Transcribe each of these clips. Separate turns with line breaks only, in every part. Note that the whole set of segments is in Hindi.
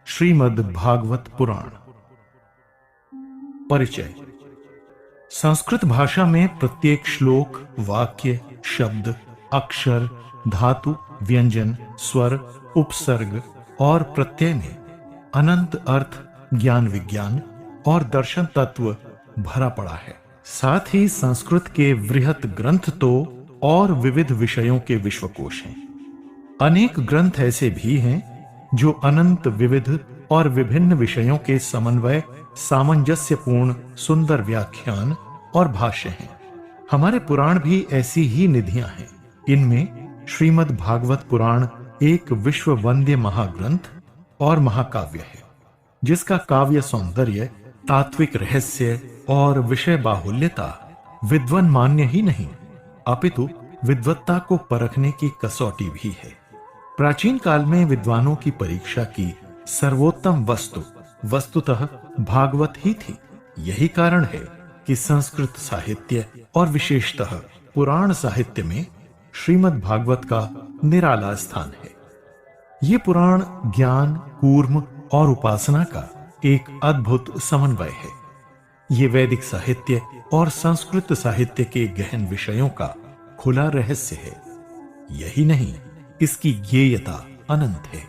श्रीमद् भागवत पुराण। परिचय। संस्कृत भाषा में प्रत्येक श्लोक, वाक्य, शब्द, अक्षर, धातु, व्यंजन, स्वर, उपसर्ग और प्रत्यय में अनंत अर्थ, ज्ञान विज्ञान और दर्शन तत्व भरा पड़ा है। साथ ही संस्कृत के वृहत ग्रंथ तो और विविध विषयों के विश्वकोश हैं। अनेक ग्रंथ ऐसे भी हैं जो अनंत विविध और विभिन्न विषयों के समन्वय, सामंजस्यपूर्ण सुंदर व्याख्यान और भाष्य हैं। हमारे पुराण भी ऐसी ही निधियां हैं। इनमें श्रीमद् भागवत पुराण एक विश्व वंद्य महाग्रंथ और महाकाव्य है, जिसका काव्य सौंदर्य, तात्विक रहस्य और विषय बाहुल्यता विद्वान मान्य ही नहीं, अपितु विद्वत्ता को परखने की कसौटी भी है। प्राचीन काल में विद्वानों की परीक्षा की सर्वोत्तम वस्तु वस्तुतः भागवत ही थी। यही कारण है कि संस्कृत साहित्य और विशेषतः पुराण साहित्य में श्रीमद् भागवत का निराला स्थान है। ये पुराण ज्ञान, कूर्म और उपासना का एक अद्भुत समन्वय है। ये वैदिक साहित्य और संस्कृत साहित्य के गहन विषयों का खुला रहस्य है। यही नहीं, इसकी ज्ञेयता अनंत है।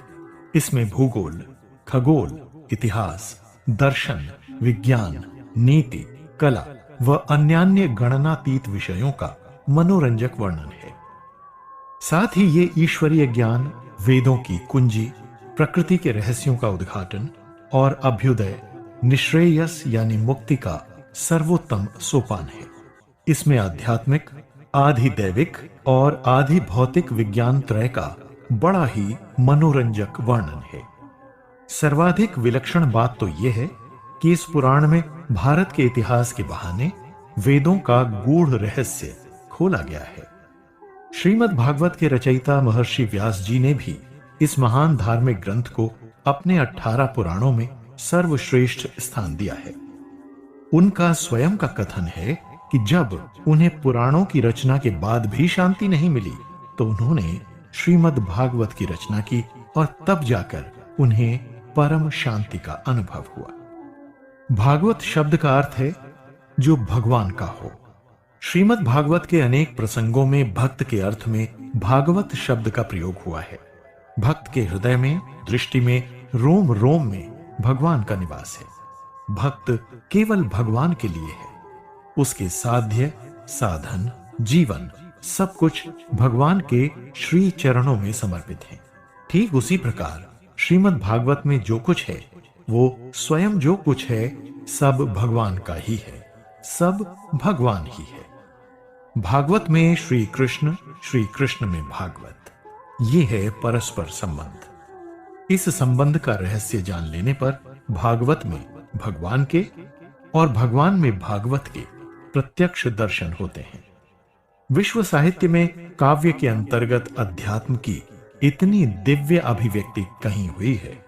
इसमें भूगोल, खगोल, इतिहास, दर्शन, विज्ञान, नीति, कला व अन्यान्य गणनातीत विषयों का मनोरंजक वर्णन है। साथ ही ये ईश्वरीय ज्ञान, वेदों की कुंजी, प्रकृति के रहस्यों का उद्घाटन और अभ्युदय, निश्रेयस यानी मुक्ति का सर्वोत्तम सोपान है। इसमें आध्यात्मिक, आधि दैविक और आधि भौतिक विज्ञान त्रय का बड़ा ही मनोरंजक वर्णन है। सर्वाधिक विलक्षण बात तो यह है कि इस पुराण में भारत के इतिहास के बहाने वेदों का गूढ़ रहस्य खोला गया है। श्रीमद् भागवत के रचयिता महर्षि व्यास जी ने भी इस महान धार्मिक ग्रंथ को अपने 18 पुराणों में सर्वश्रेष्ठ स्थान दिया है। उनका स्वयं का कथन है कि जब उन्हें पुराणों की रचना के बाद भी शांति नहीं मिली, तो उन्होंने श्रीमद् भागवत की रचना की और तब जाकर उन्हें परम शांति का अनुभव हुआ। भागवत शब्द का अर्थ है जो भगवान का हो। श्रीमद् भागवत के अनेक प्रसंगों में भक्त के अर्थ में भागवत शब्द का प्रयोग हुआ है। भक्त के हृदय में, दृष्टि में, रोम रोम में भगवान का निवास है। भक्त केवल भगवान के लिए है। उसके साध्य, साधन, जीवन सब कुछ भगवान के श्री चरणों में समर्पित है। ठीक उसी प्रकार श्रीमद् भागवत में जो कुछ है, वो स्वयं जो कुछ है, सब भगवान का ही है। सब भगवान ही है। भागवत में श्री कृष्ण में भागवत, ये है परस्पर संबंध। इस संबंध का रहस्य जान लेने पर भागवत में भगवान के और भगवान में भागवत के प्रत्यक्ष दर्शन होते हैं। विश्व साहित्य में काव्य के अंतर्गत अध्यात्म की इतनी दिव्य अभिव्यक्ति कहीं हुई है,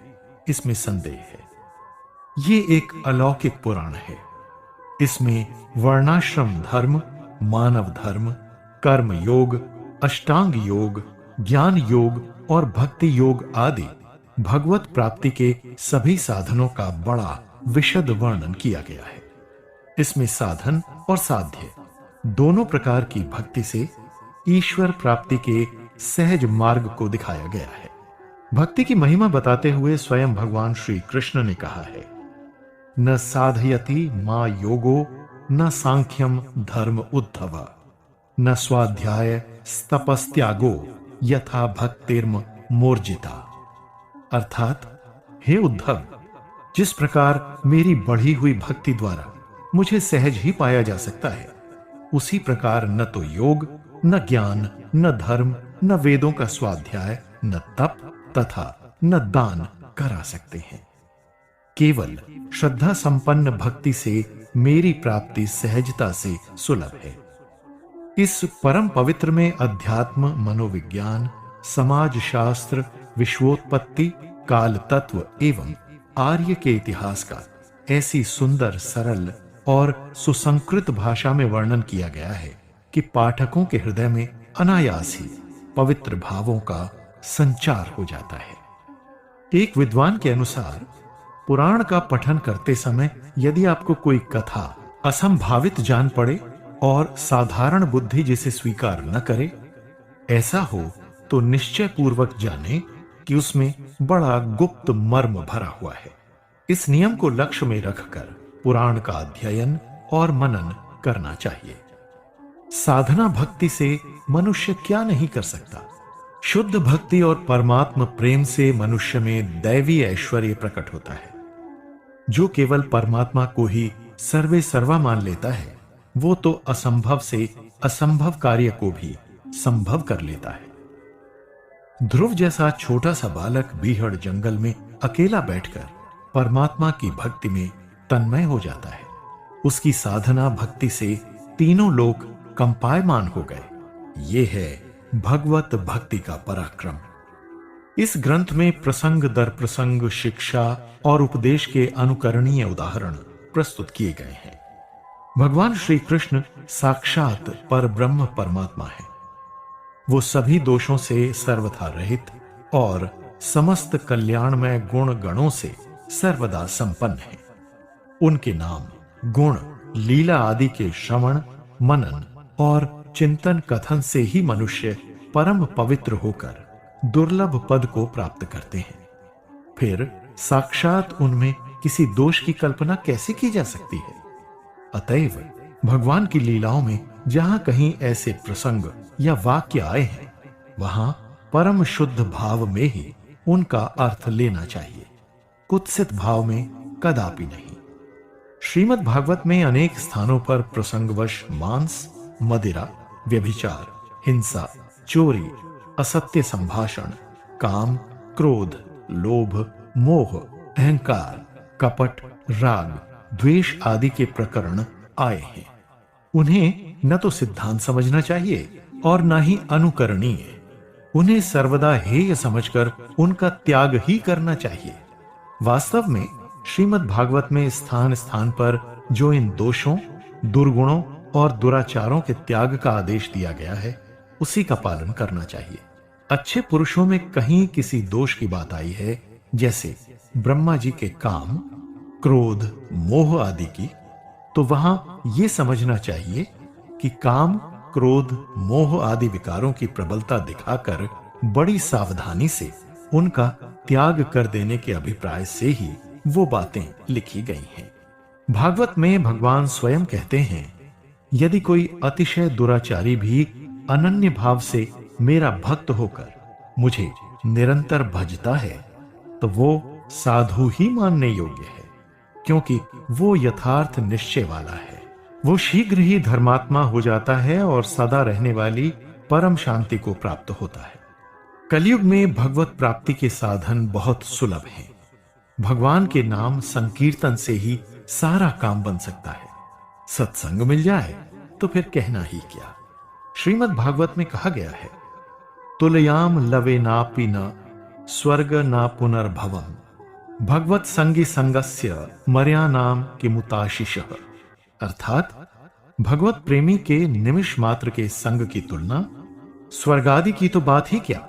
इसमें संदेह है। ये एक अलौकिक पुराण है। इसमें वर्णाश्रम धर्म, मानव धर्म, कर्म योग, अष्टांग योग, ज्ञान योग और भक्ति योग आदि भगवत प्राप्ति के सभी साधनों का बड़ा विशद वर्णन किया गया है। इसमें साधन और साध्य दोनों प्रकार की भक्ति से ईश्वर प्राप्ति के सहज मार्ग को दिखाया गया है। भक्ति की महिमा बताते हुए स्वयं भगवान श्री कृष्ण ने कहा है, न साधयति मा योगो न सांख्यम धर्म उद्धव न स्वाध्याय तपस्त्यागो यथा भक्तिर्म मोर्जिता। अर्थात, हे उद्धव, जिस प्रकार मेरी बढ़ी हुई भक्ति द्वारा मुझे सहज ही पाया जा सकता है, उसी प्रकार न तो योग, न ज्ञान, न धर्म, न वेदों का स्वाध्याय, न तप तथा न दान करा सकते हैं। केवल श्रद्धा संपन्न भक्ति से मेरी प्राप्ति सहजता से सुलभ है। इस परम पवित्र में अध्यात्म, मनोविज्ञान, समाज शास्त्र, विश्वोत्पत्ति, काल तत्व एवं आर्य के इतिहास का ऐसी सुंदर, सरल और सुसंकृत भाषा में वर्णन किया गया है कि पाठकों के हृदय में अनायास ही पवित्र भावों का संचार हो जाता है। एक विद्वान के अनुसार पुराण का पठन करते समय यदि आपको कोई कथा असंभावित जान पड़े और साधारण बुद्धि जिसे स्वीकार न करे, ऐसा हो तो निश्चय पूर्वक जाने कि उसमें बड़ा गुप्त मर्म भरा हुआ है। इस नियम को लक्ष्य में रखकर पुराण का अध्ययन और मनन करना चाहिए। साधना भक्ति से मनुष्य क्या नहीं कर सकता। शुद्ध भक्ति और परमात्मा प्रेम से मनुष्य में दैवी ऐश्वर्य प्रकट होता है। जो केवल परमात्मा को ही सर्वे सर्वा मान लेता है, वो तो असंभव से असंभव कार्य को भी संभव कर लेता है। ध्रुव जैसा छोटा सा बालक बीहड़ जंगल में अकेला बैठकर परमात्मा की भक्ति में तन्मय हो जाता है। उसकी साधना भक्ति से तीनों लोग कंपायमान हो गए। ये है भगवत भक्ति का पराक्रम। इस ग्रंथ में प्रसंग दर प्रसंग शिक्षा और उपदेश के अनुकरणीय उदाहरण प्रस्तुत किए गए हैं। भगवान श्री कृष्ण साक्षात परब्रह्म परमात्मा है। वो सभी दोषों से सर्वथा रहित और समस्त कल्याणमय गुण गणों से सर्वदा संपन्न है। उनके नाम, गुण, लीला आदि के श्रवण, मनन और चिंतन कथन से ही मनुष्य परम पवित्र होकर दुर्लभ पद को प्राप्त करते हैं। फिर साक्षात उनमें किसी दोष की कल्पना कैसे की जा सकती है? अतएव भगवान की लीलाओं में जहां कहीं ऐसे प्रसंग या वाक्य आए हैं, वहां परम शुद्ध भाव में ही उनका अर्थ लेना चाहिए, कुत्सित भाव में कदापि नहीं। श्रीमद् भागवत में अनेक स्थानों पर प्रसंगवश मांस, मदिरा, व्यभिचार, हिंसा, चोरी, असत्य संभाषण, काम, क्रोध, लोभ, मोह, अहंकार, कपट, राग, द्वेष आदि के प्रकरण आए हैं। उन्हें न तो सिद्धांत समझना चाहिए और न ही अनुकरणीय। उन्हें सर्वदा हेय समझकर उनका त्याग ही करना चाहिए। वास्तव में श्रीमद् भागवत में स्थान स्थान पर जो इन दोषों, दुर्गुणों और दुराचारों के त्याग का आदेश दिया गया है, उसी का पालन करना चाहिए। अच्छे पुरुषों में कहीं किसी दोष की बात आई है, जैसे ब्रह्मा जी के काम, क्रोध, मोह आदि की, तो वहां यह समझना चाहिए कि काम, क्रोध, मोह आदि विकारों की प्रबलता दिखाकर बड़ी सावधानी से उनका त्याग कर देने के अभिप्राय से ही वो बातें लिखी गई हैं। भागवत में भगवान स्वयं कहते हैं, यदि कोई अतिशय दुराचारी भी अनन्य भाव से मेरा भक्त होकर मुझे निरंतर भजता है, तो वो साधु ही मानने योग्य है, क्योंकि वो यथार्थ निश्चय वाला है। वो शीघ्र ही धर्मात्मा हो जाता है और सदा रहने वाली परम शांति को प्राप्त होता है। कलयुग में भगवत प्राप्ति के साधन बहुत सुलभ हैं। भगवान के नाम संकीर्तन से ही सारा काम बन सकता है। सत्संग मिल जाए तो फिर कहना ही क्या। श्रीमद् भागवत में कहा गया है, तुलयाम लवे नापि न स्वर्ग ना पुनर्भवम भगवत संगी संगस्य मर्यानाम किमुताशिषः। अर्थात भगवत प्रेमी के निमिष मात्र के संग की तुलना स्वर्ग आदि की तो बात ही क्या,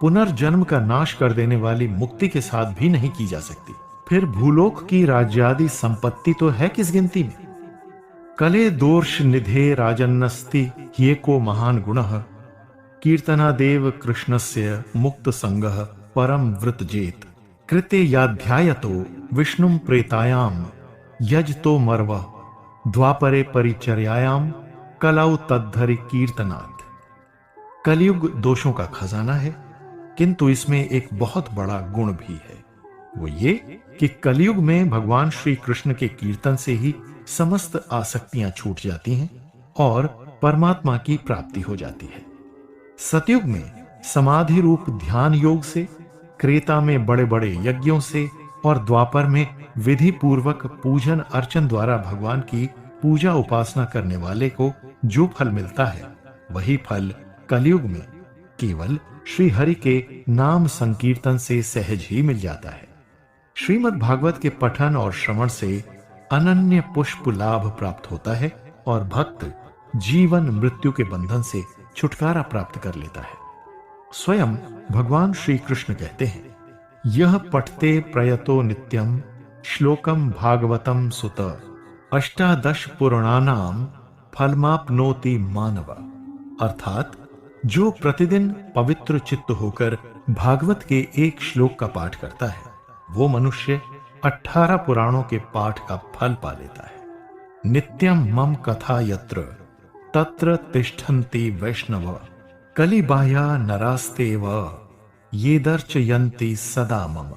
पुनर्जन्म का नाश कर देने वाली मुक्ति के साथ भी नहीं की जा सकती। फिर भूलोक की राज्यादि संपत्ति तो है किस गिनती में। कले दोर्ष निधे राजन्नस्ति ह्येको महान गुणः कीर्तनादेव कृष्णस्य मुक्त संगः परम वृतजेत कृते याध्यायतो विष्णुम प्रेतायाम यजतो मर्व द्वापरे परिचर्यायाम कलाउ तद्धरि कीर्तनात्। कलयुग दोषों का खजाना है, किंतु इसमें एक बहुत बड़ा गुण भी है। वो ये कि कलयुग में भगवान श्री कृष्ण के कीर्तन से ही समस्त आसक्तियां छूट जाती हैं और परमात्मा की प्राप्ति हो जाती है। सतयुग में समाधि रूप ध्यान योग से, त्रेता में बड़े बड़े यज्ञों से और द्वापर में विधि पूर्वक पूजन अर्चन द्वारा भगवान की पूजा उपासना करने वाले को जो फल मिलता है, वही फल कलयुग में केवल श्री हरि के नाम संकीर्तन से सहज ही मिल जाता है। श्रीमद् भागवत के पठन और श्रवण से अनन्य पुष्प लाभ प्राप्त होता है और भक्त जीवन मृत्यु के बंधन से छुटकारा प्राप्त कर लेता है। स्वयं भगवान श्री कृष्ण कहते हैं, यह पठते प्रयतो नित्यम श्लोकम भागवतम सुत अष्टादश पुराणानाम फलमाप्नोति मानव। अर्थात जो प्रतिदिन पवित्र चित्त होकर भागवत के एक श्लोक का पाठ करता है, वो मनुष्य 18 पुराणों के पाठ का फल पा लेता है। नित्यम मम कथा यत्र तत्र तिष्ठन्ति वैष्णव कलिबाह्या नरास्तेव ये दर्शयन्ति सदा मम।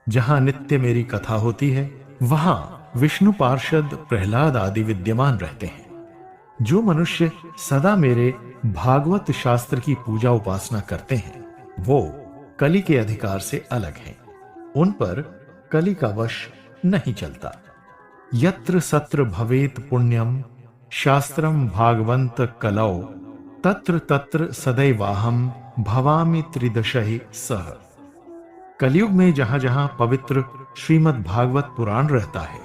जहां नित्य मेरी कथा होती है, वहां विष्णु पार्षद प्रहलाद आदि विद्यमान रहते हैं। जो मनुष्य सदा मेरे भागवत शास्त्र की पूजा उपासना करते हैं, वो कलि के अधिकार से अलग हैं। उन पर कलि का वश नहीं चलता। यत्र सत्र भवेत पुण्यम शास्त्रम भागवंत कलौ तत्र तत्र सदैवाहम भवामि त्रिदशहि सह। कलयुग में जहां जहां पवित्र श्रीमद् भागवत पुराण रहता है,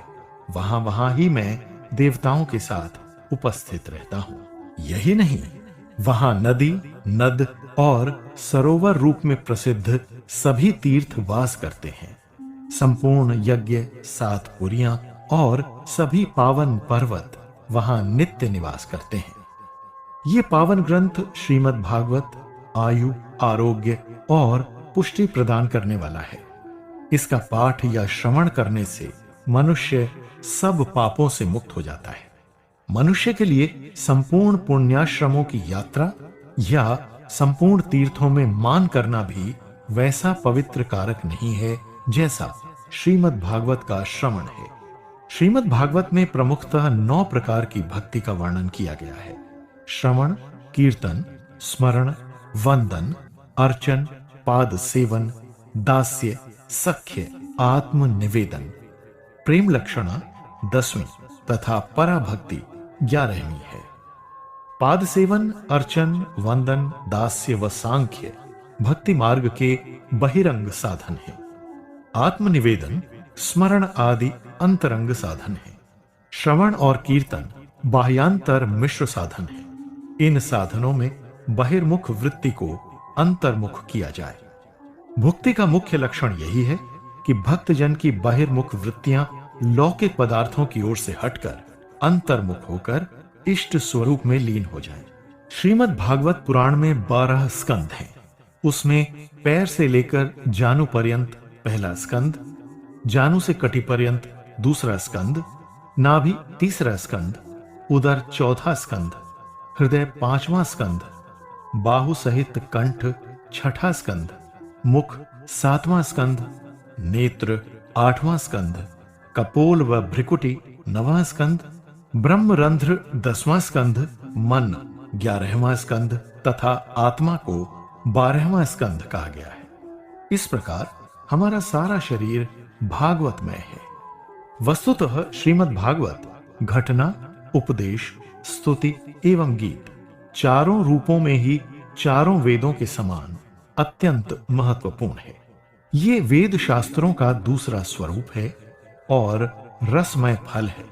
वहां वहां ही मैं देवताओं के साथ उपस्थित रहता हूं। यही नहीं, वहां नदी, नद और सरोवर रूप में प्रसिद्ध सभी तीर्थ वास करते हैं। संपूर्ण यज्ञ, 7 पुरियां और सभी पावन पर्वत वहां नित्य निवास करते हैं। ये पावन ग्रंथ श्रीमद् भागवत आयु, आरोग्य और पुष्टि प्रदान करने वाला है। इसका पाठ या श्रवण करने से मनुष्य सब पापों से मुक्त हो जाता है। मनुष्य के लिए संपूर्ण पुण्याश्रमों की यात्रा या संपूर्ण तीर्थों में मान करना भी वैसा पवित्र कारक नहीं है जैसा श्रीमद् भागवत का श्रवण है। श्रीमद् भागवत में प्रमुखतः 9 प्रकार की भक्ति का वर्णन किया गया है। श्रवण, कीर्तन, स्मरण, वंदन, अर्चन, पाद सेवन, दास्य, सख्य, आत्म निवेदन। प्रेम लक्षणा 10वीं तथा पराभक्ति 11वीं है। पाद सेवन, अर्चन, वंदन, दास्य व सांख्य भक्ति मार्ग के बहिरंग साधन है। आत्मनिवेदन, स्मरण आदि अंतरंग साधन है। श्रवण और कीर्तन बाह्यांतर मिश्र साधन है। इन साधनों में बहिर्मुख वृत्ति को अंतर्मुख किया जाए। भक्ति का मुख्य लक्षण यही है कि भक्तजन की बहिर्मुख वृत्तियां लौकिक पदार्थों की ओर से हटकर अंतर्मुख होकर इष्ट स्वरूप में लीन हो जाए। श्रीमद् भागवत पुराण में 12 स्कंद हैं। उसमें पैर से लेकर जानु पर्यंत पहला स्कंद, जानु से कटी पर्यंत दूसरा स्कंद, नाभि तीसरा स्कंद, उदर चौथा स्कंद, हृदय 5वां स्कंद, बाहु सहित कंठ 6ठा स्कंद, मुख 7वां स्कंद, नेत्र 8वां स्कंद, कपोल व भ्रिकुटी 9वां स्कंद, ब्रह्मरंध्र 10वां स्कंद, मन 11वां स्कंद तथा आत्मा को 12वां स्कंद कहा गया है। इस प्रकार हमारा सारा शरीर भागवतमय है। वस्तुतः श्रीमद् भागवत घटना, उपदेश, स्तुति एवं गीत चारों रूपों में ही चारों वेदों के समान अत्यंत महत्वपूर्ण है। ये वेद शास्त्रों का दूसरा स्वरूप है और रसमय फल है।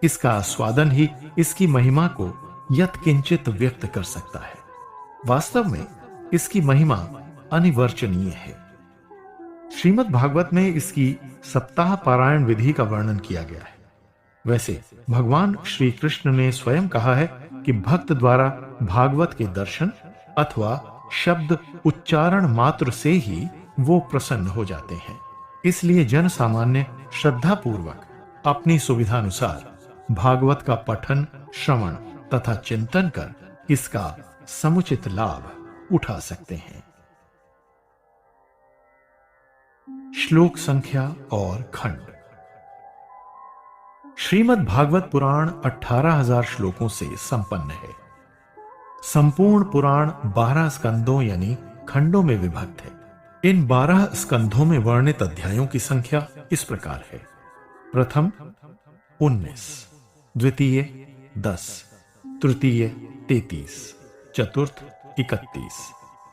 इसका आस्वादन ही इसकी महिमा को यत्किंचित व्यक्त कर सकता है। वास्तव में इसकी महिमा अनिवर्चनीय है। श्रीमद् भागवत में इसकी सप्ताह पारायण विधि का वर्णन किया गया है। वैसे भगवान श्री कृष्ण ने स्वयं कहा है कि भक्त द्वारा भागवत के दर्शन अथवा शब्द उच्चारण मात्र से ही वो प्रसन्न हो जाते हैं। इसलिए जन सामान्य श्रद्धा पूर्वक अपनी सुविधानुसार भागवत का पठन, श्रवण तथा चिंतन कर इसका समुचित लाभ उठा सकते हैं। श्लोक संख्या और खंड। श्रीमद् भागवत पुराण 18,000 श्लोकों से संपन्न है। संपूर्ण पुराण 12 स्कंदों यानी खंडों में विभक्त है। इन 12 स्कंधों में वर्णित अध्यायों की संख्या इस प्रकार है। प्रथम 19, द्वितीय 10, तृतीय 33, चतुर्थ 31,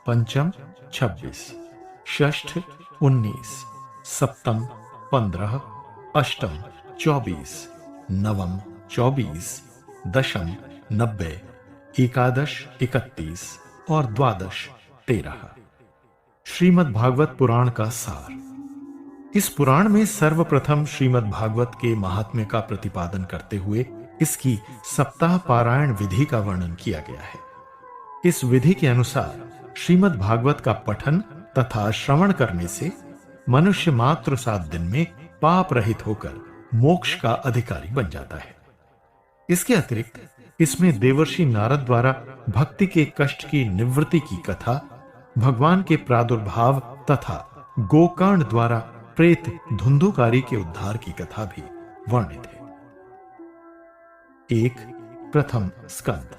पंचम 26, षष्ठ 19, सप्तम 15, अष्टम 24, नवम 24, दशम 90, एकादश 31 और द्वादश 13। श्रीमद् भागवत पुराण का सार। इस पुराण में सर्वप्रथम श्रीमद् भागवत के महात्म्य का प्रतिपादन करते हुए इसकी सप्ताह पारायण विधि का वर्णन किया गया है। इस विधि के अनुसार श्रीमद् भागवत का पठन तथा श्रवण करने से मनुष्य मात्र 7 दिन में पाप रहित होकर मोक्ष का अधिकारी बन जाता है। इसके अतिरिक्त इसमें देवर्षि नारद द्वारा भक्ति के कष्ट की निवृत्ति की कथा, भगवान के प्रादुर्भाव तथा गोकर्ण द्वारा प्रेत धुंधुकारी के उद्धार की कथा भी वर्णित है। एक प्रथम स्कंद।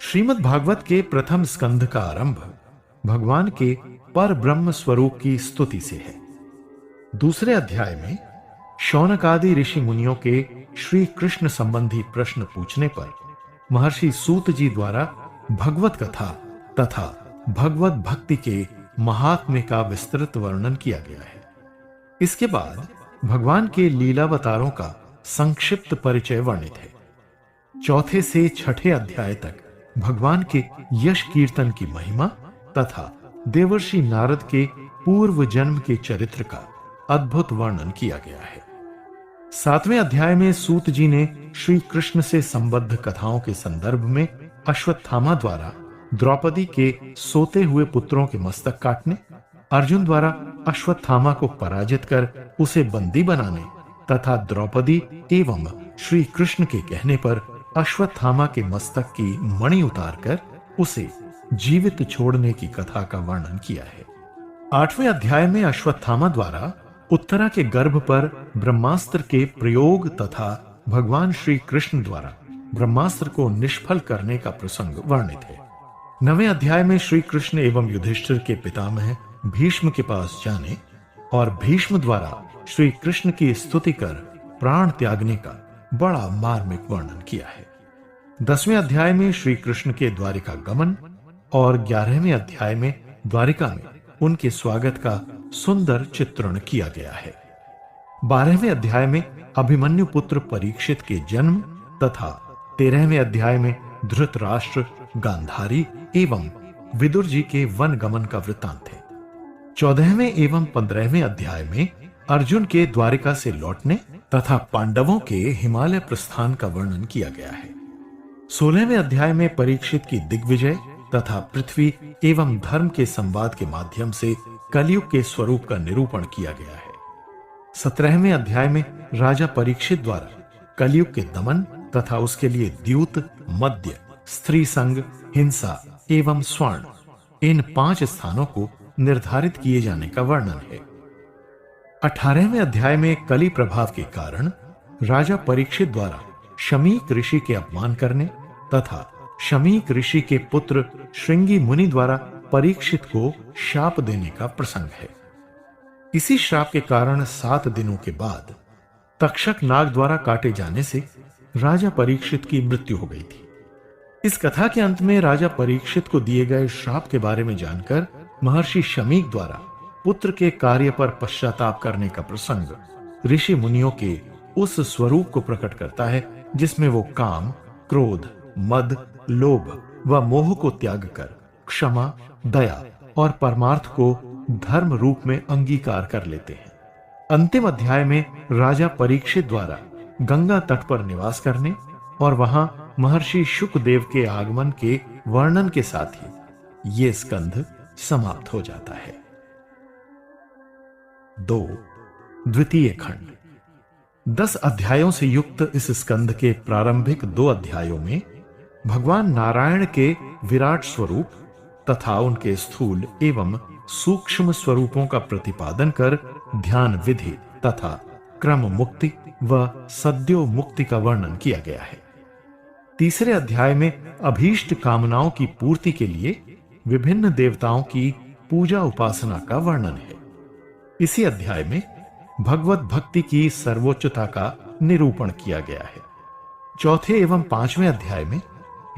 श्रीमद् भागवत के प्रथम स्कंद का आरंभ भगवान के पर ब्रह्म स्वरूप की स्तुति से है। दूसरे अध्याय में शौनक आदि ऋषि मुनियों के श्री कृष्ण संबंधी प्रश्न पूछने पर महर्षि सूत जी द्वारा भगवत कथा तथा भगवत भक्ति के महात्म्य का विस्तृत वर्णन किया गया है। इसके बाद भगवान के लीलावतारों का संक्षिप्त परिचय वर्णित है। चौथे से छठे अध्याय तक भगवान के यश कीर्तन की महिमा तथा देवर्षि नारद के पूर्व जन्म के चरित्र का अद्भुत वर्णन किया गया है। 7वें अध्याय में सूत जी ने श्री कृष्ण से संबद्ध कथाओं के संदर्भ में अश्वत्थामा द्वारा द्रौपदी के सोते हुए पुत्रों के मस्तक काटने, अर्जुन द्वारा अश्वत्थामा को पराजित कर उसे बंदी बनाने तथा द्रौपदी एवं श्री कृष्ण के कहने पर अश्वत्थामा के मस्तक की मणि उतारकर उसे जीवित छोड़ने की कथा का वर्णन किया है। 8वें अध्याय में अश्वत्थामा द्वारा उत्तरा के गर्भ पर ब्रह्मास्त्र के प्रयोग तथा भगवान श्री कृष्ण द्वारा ब्रह्मास्त्र को निष्फल करने का प्रसंग वर्णित है। 9वें अध्याय में श्री कृष्ण एवं युधिष्ठिर के पितामह भीष्म के पास जाने और भीष्म द्वारा श्री कृष्ण की स्तुति कर प्राण त्यागने का बड़ा मार्मिक वर्णन किया है। 10वें अध्याय में श्री कृष्ण के द्वारिका गमन और 11वें अध्याय में द्वारिका में उनके स्वागत का सुंदर चित्रण किया गया है। 12वें अध्याय में अभिमन्यु पुत्र परीक्षित के जन्म तथा 13वें अध्याय में धृतराष्ट्र, गांधारी एवं विदुर जी के वन गमन का वृत्तांत है। 14वें एवं 15वें अध्याय में अर्जुन के द्वारिका से लौटने तथा पांडवों के हिमालय प्रस्थान का वर्णन किया गया है। 16वें अध्याय में परीक्षित की दिग्विजय तथा पृथ्वी एवं धर्म के संवाद के माध्यम से कलयुग के स्वरूप का निरूपण किया गया है। 17वें अध्याय में राजा परीक्षित द्वारा कलयुग के दमन तथा उसके लिए द्यूत, मद्य, स्त्री संग, हिंसा एवं स्वर्ण इन 5 स्थानों को निर्धारित किए जाने का वर्णन है। 18वें अध्याय में कली प्रभाव के कारण राजा परीक्षित द्वारा शमीक ऋषि के अपमान करने तथा शमीक ऋषि के पुत्र श्रृंगी मुनि द्वारा परीक्षित को शाप देने का प्रसंग है। इसी श्राप के कारण 7 दिनों के बाद तक्षक नाग द्वारा काटे जाने से राजा परीक्षित की मृत्यु हो गई थी। इस कथा के अंत में राजा परीक्षित को दिए गए श्राप के बारे में जानकर महर्षि शमीक द्वारा पुत्र के कार्य पर पश्चाताप करने का प्रसंग ऋषि मुनियों के उस स्वरूप को प्रकट करता है जिसमें वो काम, क्रोध, मद, लोभ व मोह को त्याग कर क्षमा, दया और परमार्थ को धर्म रूप में अंगीकार कर लेते हैं। अंतिम अध्याय में राजा परीक्षित द्वारा गंगा तट पर निवास करने और वहां महर्षि शुकदेव के आगमन के वर्णन के साथ ही ये स्कंध समाप्त हो जाता है। 2. द्वितीय खंड। 10 अध्यायों से युक्त इस स्कंध के प्रारंभिक 2 अध्यायों में भगवान नारायण के विराट स्वरूप तथा उनके स्थूल एवं सूक्ष्म स्वरूपों का प्रतिपादन कर ध्यान विधि तथा क्रम मुक्ति व सद्यो मुक्ति का वर्णन किया गया है। तीसरे अध्याय में अभीष्ट कामनाओं की पूर्ति के लिए विभिन्न देवताओं की पूजा उपासना का वर्णन है। इसी अध्याय में भगवत भक्ति की सर्वोच्चता का निरूपण किया गया है। चौथे एवं 5वें अध्याय में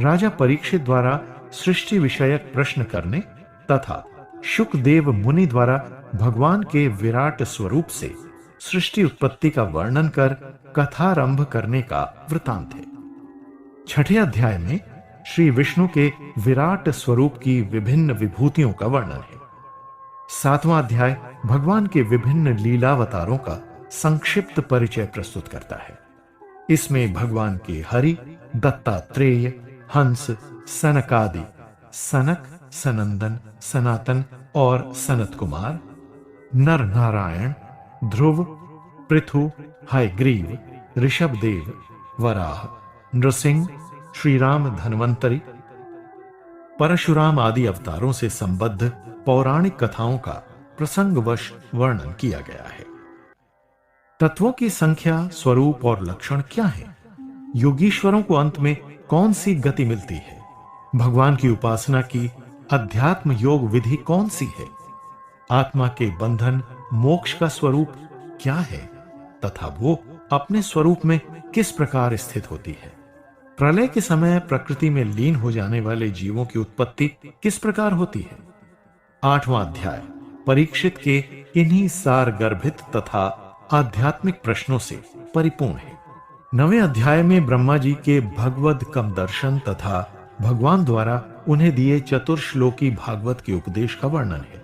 राजा परीक्षित द्वारा सृष्टि विषयक प्रश्न करने तथा शुकदेव मुनि द्वारा भगवान के विराट स्वरूप से सृष्टि उत्पत्ति का वर्णन कर कथारंभ करने का वृतांत है। छठे अध्याय में श्री विष्णु के विराट स्वरूप की विभिन्न विभूतियों का वर्णन है। 7वां अध्याय भगवान के विभिन्न लीलावतारों का संक्षिप्त परिचय प्रस्तुत करता है। इसमें भगवान के हरि, दत्तात्रेय, हंस, सनकादि, सनक, सनंदन, सनातन और सनत कुमार, नर नारायण, ध्रुव, पृथु, हयग्रीव, ऋषभदेव, वराह, नृसिंह, श्रीराम धन्वंतरी, परशुराम आदि अवतारों से संबद्ध पौराणिक कथाओं का प्रसंगवश वर्णन किया गया है। तत्वों की संख्या, स्वरूप और लक्षण क्या है? योगीश्वरों को अंत में कौन सी गति मिलती है? भगवान की उपासना की अध्यात्म योग विधि कौन सी है? आत्मा के बंधन मोक्ष का स्वरूप क्या है तथा वो अपने स्वरूप में किस प्रकार स्थित होती है? प्रलय के समय प्रकृति में लीन हो जाने वाले जीवों की उत्पत्ति किस प्रकार होती है? 8वां अध्याय परीक्षित के इन्हीं सार गर्भित तथा आध्यात्मिक प्रश्नों से परिपूर्ण है। 9वें अध्याय में ब्रह्मा जी के भगवद कम दर्शन तथा भगवान द्वारा उन्हें दिए चतुर्श्लोकी भागवत के उपदेश का वर्णन है।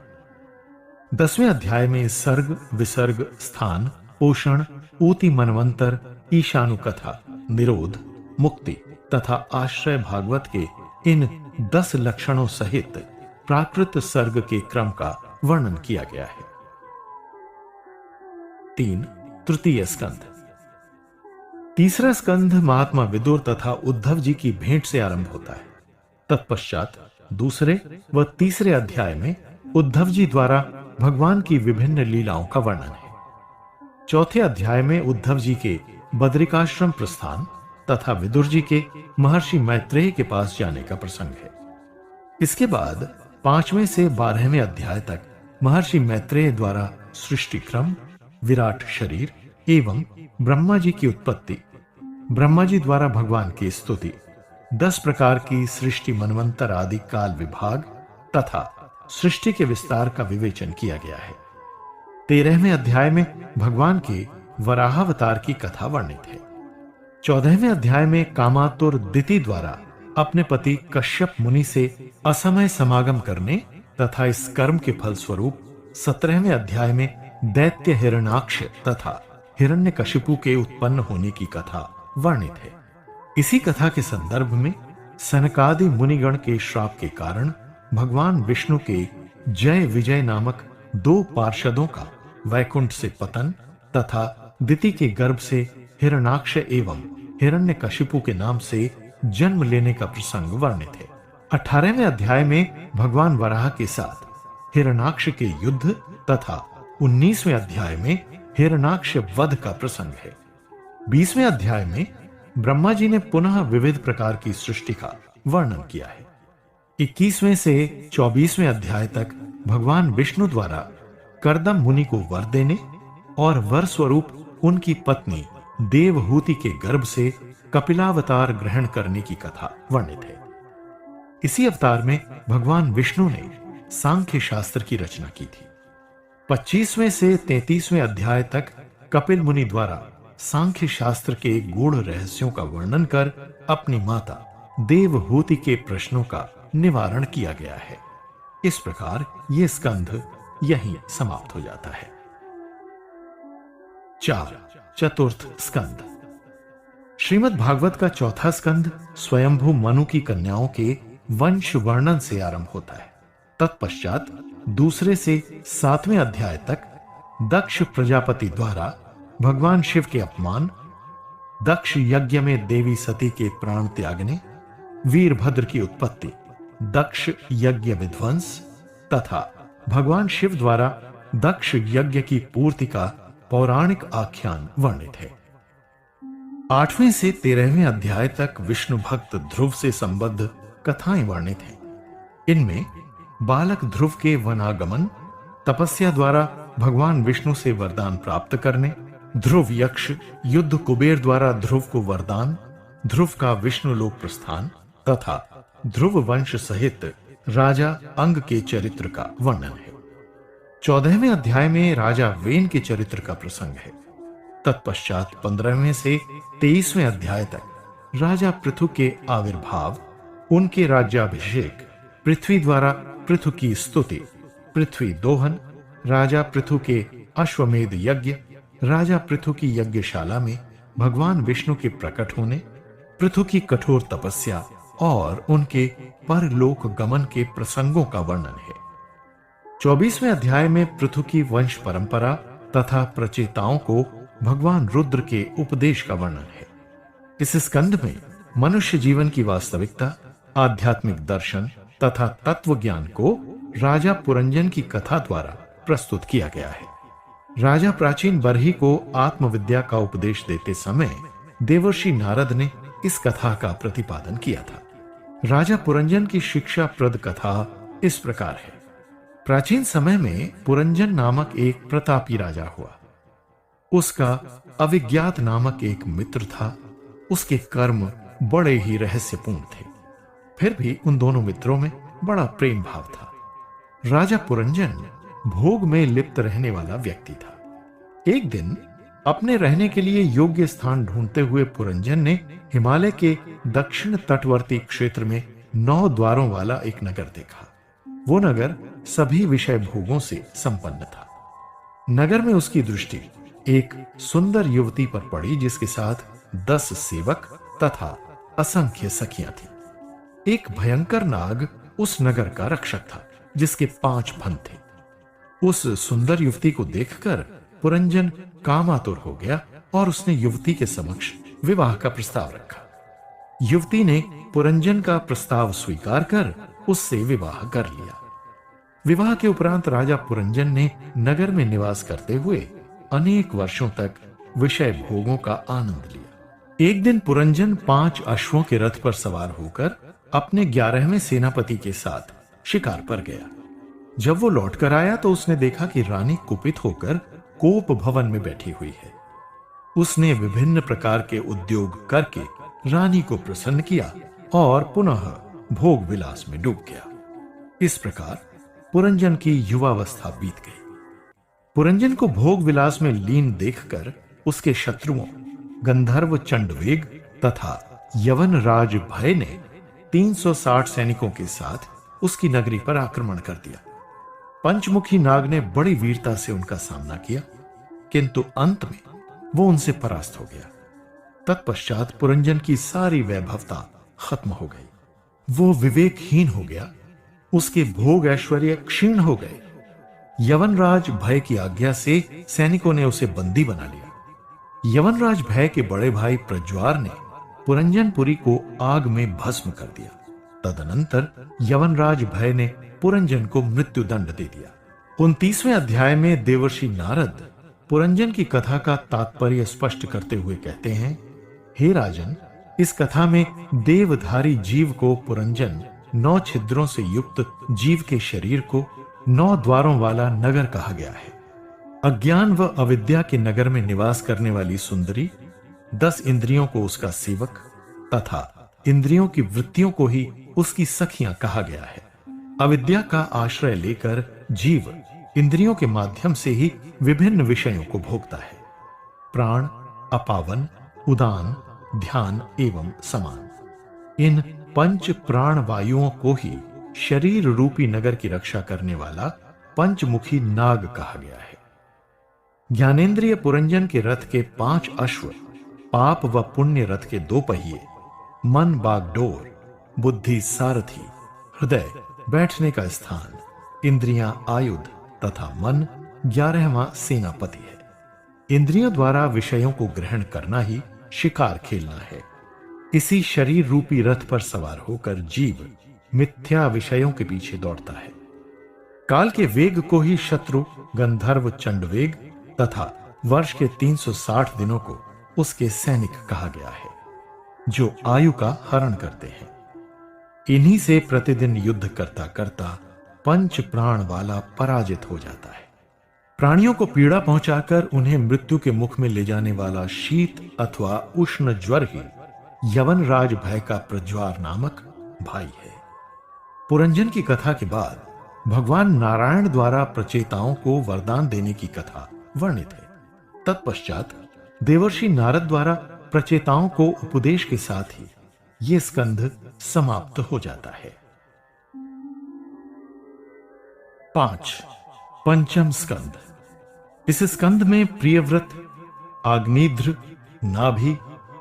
10वें अध्याय में सर्ग, विसर्ग, स्थान, पोषण, ऊति, मनवंतर, ईशानु कथा, निरोध, मुक्ति तथा आश्रय भागवत के इन 10 लक्षणों सहित प्राकृत सर्ग के क्रम का वर्णन किया गया है। 3. तृतीय स्कंध। तीसरा स्कंध महात्मा विदुर तथा उद्धव जी की भेंट से आरंभ होता है। तत्पश्चात दूसरे व तीसरे अध्याय में उद्धव जी द्वारा भगवान की विभिन्न लीलाओं का वर्णन है। चौथे अध्याय में उद्धव जी के बद्रिकाश्रम प्रस्थान तथा विदुर जी के महर्षि मैत्रेय के पास जाने का प्रसंग है। इसके बाद 5वें से 12वें अध्याय तक महर्षि मैत्रेय द्वारा सृष्टि क्रम, विराट शरीर एवं ब्रह्मा जी की उत्पत्ति, ब्रह्मा जी द्वारा भगवान की स्तुति, 10 प्रकार की सृष्टि, मनवंतर आदि काल विभाग तथा सृष्टि के विस्तार का विवेचन किया गया है। 13वें अध्याय में भगवान के वराहावतार की कथा वर्णित है। 14वें अध्याय में कामातुर दिति द्वारा अपने पति कश्यप मुनि से असमय समागम करने तथा इस कर्म के फलस्वरूप 17वें अध्याय में दैत्य हिरण्याक्ष तथा हिरण्यकशिपु के उत्पन्न होने की कथा वर्णित है। इसी कथा के संदर्भ में सनकादि मुनिगण के श्राप के कारण भगवान विष्णु के जय विजय नामक 2 पार्षदों का वैकुंठ से पतन तथा दिति के गर्भ से हिरण्याक्ष एवं हिरण्यकशिपु के नाम से जन्म लेने का प्रसंग वर्णित है। 18वें अध्याय में भगवान वराह के साथ हिरण्याक्ष के युद्ध तथा 19वें अध्याय में हिरण्याक्ष वध का प्रसंग है। 20वें अध्याय में ब्रह्मा जी ने पुनः विविध प्रकार की सृष्टि का वर्णन किया है। 21वें से 24वें अध्याय तक भगवान विष्णु द्वारा कर्दम मुनि को वर देने और वर स्वरूप उनकी पत्नी देवहूति के गर्भ से कपिलावतार ग्रहण करने की कथा वर्णित है। इसी अवतार में भगवान विष्णु ने सांख्य शास्त्र की रचना की थी। 25वें से 33वें अध्याय तक कपिल मुनि द्वारा सांख्य शास्त्र के गूढ़ रहस्यों का वर्णन कर अपनी माता देवहूति के प्रश्नों का निवारण किया गया है। इस प्रकार यह स्कंध यहीं समाप्त हो जाता है। 4. चतुर्थ स्कंद। श्रीमद् भागवत का चौथा स्कंध स्वयंभू मनु की कन्याओं के वंश वर्णन से आरंभ होता है। तत्पश्चात दूसरे से 7वें अध्याय तक दक्ष प्रजापति द्वारा भगवान शिव के अपमान, दक्ष यज्ञ में देवी सती के प्राण त्यागने, वीरभद्र की उत्पत्ति, दक्ष यज्ञ विध्वंस तथा भगवान शिव द्वारा दक्ष यज्ञ की पूर्ति का पौराणिक आख्यान वर्णित है। 8वें से 13वें अध्याय तक विष्णु भक्त ध्रुव से संबद्ध कथाएं वर्णित हैं। इनमें बालक ध्रुव के वनागमन, तपस्या द्वारा भगवान विष्णु से वरदान प्राप्त करने, ध्रुव यक्ष युद्ध कुबेर द्वारा ध्रुव को वरदान, ध्रुव का विष्णु लोक प्रस्थान तथा ध्रुव वंश सहित राजा अंग के चरित्र का वर्णन है। 14वें अध्याय में राजा वेन के चरित्र का प्रसंग है। तत्पश्चात 15वें से 23वें अध्याय तक राजा पृथु के आविर्भाव, उनके राज्याभिषेक, पृथ्वी द्वारा पृथु की स्तुति, पृथ्वी दोहन, राजा पृथु के अश्वमेध यज्ञ, राजा पृथु की यज्ञशाला में भगवान विष्णु के प्रकट होने, पृथु की कठोर तपस्या और उनके परलोक गमन के प्रसंगों का वर्णन है। 24वें अध्याय में पृथु की वंश परंपरा तथा प्रचेताओं को भगवान रुद्र के उपदेश का वर्णन है। इस स्कंध में मनुष्य जीवन की वास्तविकता, आध्यात्मिक दर्शन तथा तत्व ज्ञान को राजा पुरंजन की कथा द्वारा प्रस्तुत किया गया है। राजा प्राचीन बरही को आत्मविद्या का उपदेश देते समय देवर्षि नारद ने इस कथा का प्रतिपादन किया था। राजा पुरंजन की शिक्षाप्रद कथा इस प्रकार है। प्राचीन समय में पुरंजन नामक एक प्रतापी राजा हुआ। उसका अविज्ञात नामक एक मित्र था। उसके कर्म बड़े ही रहस्यपूर्ण थे, फिर भी उन दोनों मित्रों में बड़ा प्रेम भाव था। राजा पुरंजन भोग में लिप्त रहने वाला व्यक्ति था। एक दिन अपने रहने के लिए योग्य स्थान ढूंढते हुए पुरंजन ने हिमालय के दक्षिण तटवर्ती क्षेत्र में 9 द्वारों वाला एक नगर देखा। वो नगर सभी विषय भोगों से संपन्न था। नगर में उसकी दृष्टि एक सुंदर युवती पर पड़ी, जिसके साथ 10 सेवक तथा असंख्य सखियां थी। एक भयंकर नाग उस नगर का रक्षक था, जिसके 5 फन थे। उस सुंदर युवती को देखकर पुरंजन कामातुर हो गया और उसने युवती के समक्ष विवाह का प्रस्ताव रखा। युवती ने पुरंजन का प्रस्ताव स्वीकार कर उससे विवाह कर लिया। विवाह के उपरांत राजा पुरंजन ने नगर में निवास करते हुए अनेक वर्षों तक विषय भोगों का आनंद लिया। एक दिन पुरंजन 5 अश्वों के रथ पर सवार होकर अपने 11वें सेनापति के साथ शिकार पर गया। जब वो लौटकर आया तो उसने देखा कि रानी कुपित होकर कोप भवन में बैठी हुई है। उसने विभिन्न प्रकार के उद्योग करके रानी को प्रसन्न किया और पुनः भोग विलास में डूब गया। इस प्रकार पुरंजन की युवावस्था बीत गई। पुरंजन को भोग विलास में लीन देखकर उसके शत्रुओं गंधर्व चंडवेग तथा यवन राज भय ने 360 सैनिकों के साथ उसकी नगरी पर आक्रमण कर दिया। पंचमुखी नाग ने बड़ी वीरता से उनका सामना किया, किंतु अंत में वो उनसे परास्त हो गया। तत्पश्चात पुरंजन की सारी वैभवता खत्म हो गई। वो विवेकहीन हो गया। उसके भोग ऐश्वर्य क्षीण हो गए। यवनराज भय की आज्ञा से सैनिकों ने उसे बंदी बना लिया। यवनराज भय के बड़े भाई प्रज्वार ने पुरंजनपुरी को आग में भस्म कर दिया। तदनंतर यवनराज भय ने पुरंजन को मृत्यु दंड दे दिया। 29वें अध्याय में देवर्षि नारद पुरंजन की कथा का तात्पर्य स्पष्ट करते हुए कहते हैं, हे राजन, इस कथा में देवधारी जीव को पुरंजन 9 छिद्रों से युक्त जीव के शरीर को 9 द्वारों वाला नगर कहा गया है। अज्ञान व अविद्या के नगर में निवास करने वाली सुंदरी, 10 इंद्रियों को उसका सेवक तथा इंद्रियों की वृत्तियों को ही उसकी सखियां कहा गया है। अविद्या का आश्रय लेकर जीव इंद्रियों के माध्यम से ही विभिन्न विषयों को भोगता है। प्राण, अपावन, उदान, ध्यान एवं समान, इन 5 प्राण वायुओं को ही शरीर रूपी नगर की रक्षा करने वाला पंचमुखी नाग कहा गया है। ज्ञानेन्द्रिय पुरंजन के रथ के 5 अश्व, पाप व पुण्य रथ के 2 पहिए, मन बागडोर, बुद्धि सारथी, हृदय बैठने का स्थान, इंद्रियां आयुध तथा मन 11वां सेनापति है। इंद्रियों द्वारा विषयों को ग्रहण करना ही शिकार खेलना है। इसी शरीर रूपी रथ पर सवार होकर जीव मिथ्या विषयों के पीछे दौड़ता है। काल के वेग को ही शत्रु गंधर्व चंडवेग तथा वर्ष के 360 दिनों को उसके सैनिक कहा गया है, जो आयु का हरण करते हैं। इन्हीं से प्रतिदिन युद्ध करता करता पंच प्राण वाला पराजित हो जाता है। प्राणियों को पीड़ा पहुंचाकर उन्हें मृत्यु के मुख में ले जाने वाला शीत अथवा उष्ण ज्वर ही यवनराज भय का प्रज्वार नामक भाई है। पुरंजन की कथा के बाद भगवान नारायण द्वारा प्रचेताओं को वरदान देने की कथा वर्णित है। तत्पश्चात देवर्षि नारद द्वारा प्रचेताओं को उपदेश के साथ ही यह स्कंध समाप्त हो जाता है। 5. पंचम स्कंद। इस स्कंद में प्रियव्रत, आग्नेध्र, नाभि,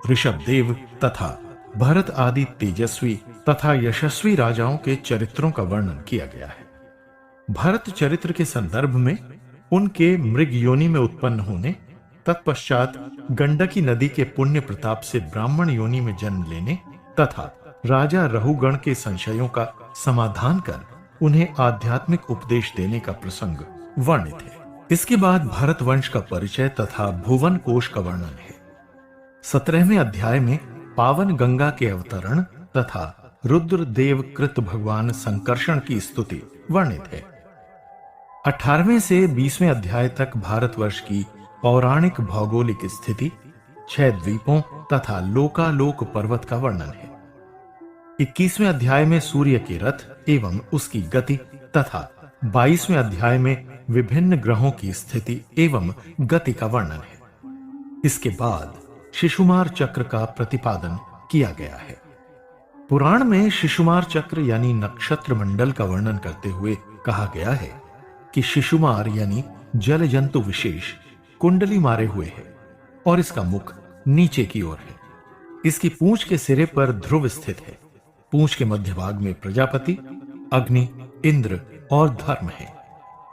ऋषभदेव तथा भरत आदि तेजस्वी तथा यशस्वी राजाओं के चरित्रों का वर्णन किया गया है। भरत चरित्र के संदर्भ में उनके मृग योनि में उत्पन्न होने, तत्पश्चात गंडकी नदी के पुण्य प्रताप से ब्राह्मण योनि में जन्म लेने तथा राजा रहुगण के संशयों का समाधान कर उन्हें आध्यात्मिक उपदेश देने का प्रसंग वर्णित है। इसके बाद भरत वंश का परिचय तथा भुवन कोश का वर्णन है। 17वें अध्याय में पावन गंगा के अवतरण तथा रुद्रदेव कृत भगवान संकर्षण की स्तुति वर्णित है। 18वें से 20वें अध्याय तक भारतवर्ष की पौराणिक भौगोलिक स्थिति, 6 द्वीपों तथा लोकालोक पर्वत का वर्णन है। 21वें अध्याय में सूर्य के रथ एवं उसकी गति तथा 22वें अध्याय में विभिन्न ग्रहों की स्थिति एवं गति का वर्णन है। इसके बाद शिशुमार चक्र का प्रतिपादन किया गया है। पुराण में शिशुमार चक्र यानी नक्षत्र मंडल का वर्णन करते हुए कहा गया है कि शिशुमार यानी जल जंतु विशेष कुंडली मारे हुए है और इसका मुख नीचे की ओर है। इसकी पूंछ के सिरे पर ध्रुव स्थित है। पूंछ के मध्य भाग में प्रजापति, अग्नि, इंद्र और धर्म है।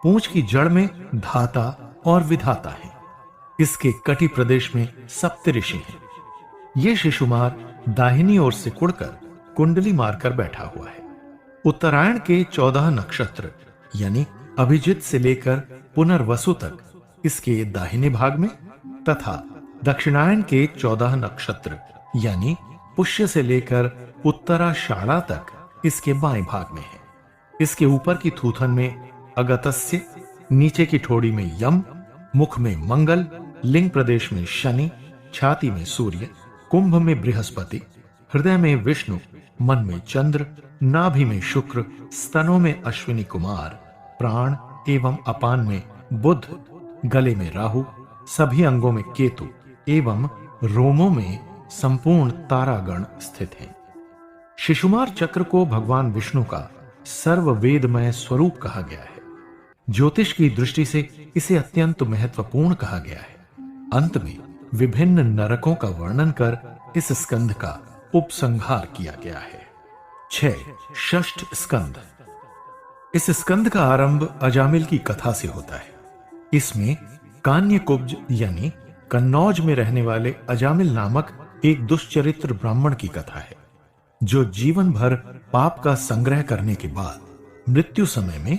पूंछ की जड़ में धाता और विधाता है। इसके कटी प्रदेश में सप्तऋषि हैं। ये शिशुमार दाहिनी ओर से कुड़कर कुंडली मारकर बैठा हुआ है। उत्तरायण के 14 नक्षत्र यानी अभिजित से लेकर पुनर्वसु तक इसके दाहिने भाग में तथा दक्षिणायन के 14 नक्षत्र यानी पुष्य से लेकर उत्तराषाढ़ा तक इसके बाएं भाग में है। इसके ऊपर की थूथन में अगस्त्य, नीचे की ठोड़ी में यम, मुख में मंगल, लिंग प्रदेश में शनि, छाती में सूर्य, कुंभ में बृहस्पति, हृदय में विष्णु, मन में चंद्र, नाभि में शुक्र, स्तनों में अश्विनी कुमार, प्राण एवं अपान में बुध, गले में राहु, सभी अंगों में केतु एवं रोमों में संपूर्ण तारागण स्थित हैं। शिशुमार चक्र को भगवान विष्णु का सर्ववेदमय स्वरूप कहा गया है। ज्योतिष की दृष्टि से इसे अत्यंत महत्वपूर्ण कहा गया है। अंत में विभिन्न नरकों का वर्णन कर इस स्कंध का उपसंहार किया गया है। 6. षष्ठ स्कंध। इस स्कंध का आरंभ अजामिल की कथा से होता है। इसमें कान्यकुब्ज यानी कन्नौज में रहने वाले अजामिल नामक एक दुष्चरित्र ब्राह्मण की कथा है, जो जीवन भर पाप का संग्रह करने के बाद मृत्यु समय में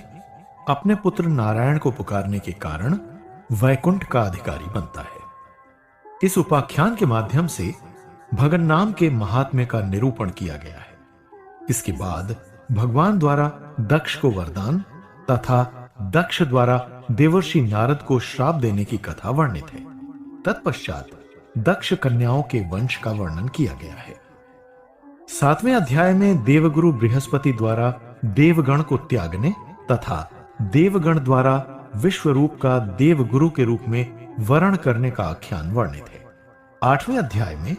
अपने पुत्र नारायण को पुकारने के कारण वैकुंठ का अधिकारी बनता है। इस उपाख्यान के माध्यम से भगन नाम के महात्म्य का निरूपण किया गया है। इसके बाद भगवान द्वारा दक्ष को वरदान तथा दक्ष द्वारा देवर्षि नारद को श्राप देने की कथा वर्णित है। तत्पश्चात दक्ष कन्याओं के वंश का वर्णन किया गया है। 7वें अध्याय में देवगुरु बृहस्पति द्वारा देवगण को त्यागने तथा देवगण द्वारा विश्वरूप का देवगुरु के रूप में वरण करने का आख्यान वर्णित है। 8वें अध्याय में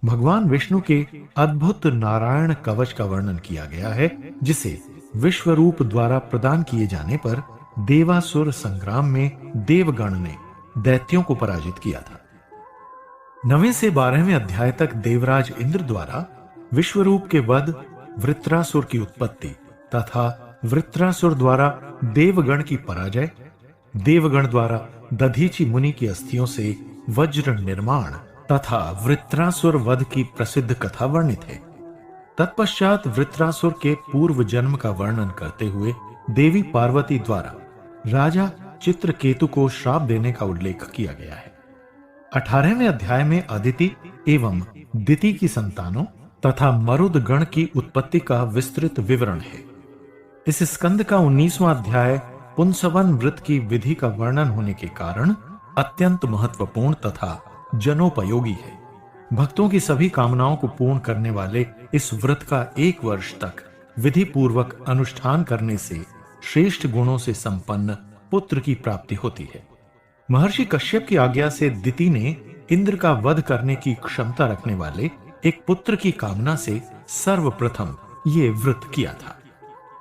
भगवान विष्णु के अद्भुत नारायण कवच का वर्णन किया गया है, जिसे विश्वरूप द्वारा प्रदान किए जाने पर देवासुर संग्राम में देवगण ने दैत्यों को पराजित किया था। 9वें से 12वें अध्याय तक देवराज इंद्र द्वारा विश्वरूप के वध, वृत्रासुर की उत्पत्ति तथा वृत्रासुर द्वारा देवगण की पराजय, देवगण द्वारा दधीचि मुनि की अस्थियों से वज्र निर्माण तथा वृत्रासुर वध की प्रसिद्ध कथा वर्णित है। तत्पश्चात वृत्रासुर के पूर्व जन्म का वर्णन करते हुए देवी पार्वती द्वारा राजा चित्रकेतु को श्राप देने का उल्लेख किया गया है। 18वें अध्याय में अदिति एवं दिति की संतानों तथा मरुद गण की उत्पत्ति का विस्तृत विवरण है। इस स्कंद का 19वां अध्याय पुंसवन व्रत की विधि का वर्णन होने के कारण अत्यंत महत्वपूर्ण तथा जनोपयोगी है। भक्तों की सभी कामनाओं को पूर्ण करने वाले इस व्रत का 1 वर्ष तक विधि पूर्वक अनुष्ठान करने से श्रेष्ठ गुणों से संपन्न पुत्र की प्राप्ति होती है। महर्षि कश्यप की आज्ञा से दिति ने इंद्र का वध करने की क्षमता रखने वाले एक पुत्र की कामना से सर्वप्रथम ये व्रत किया था।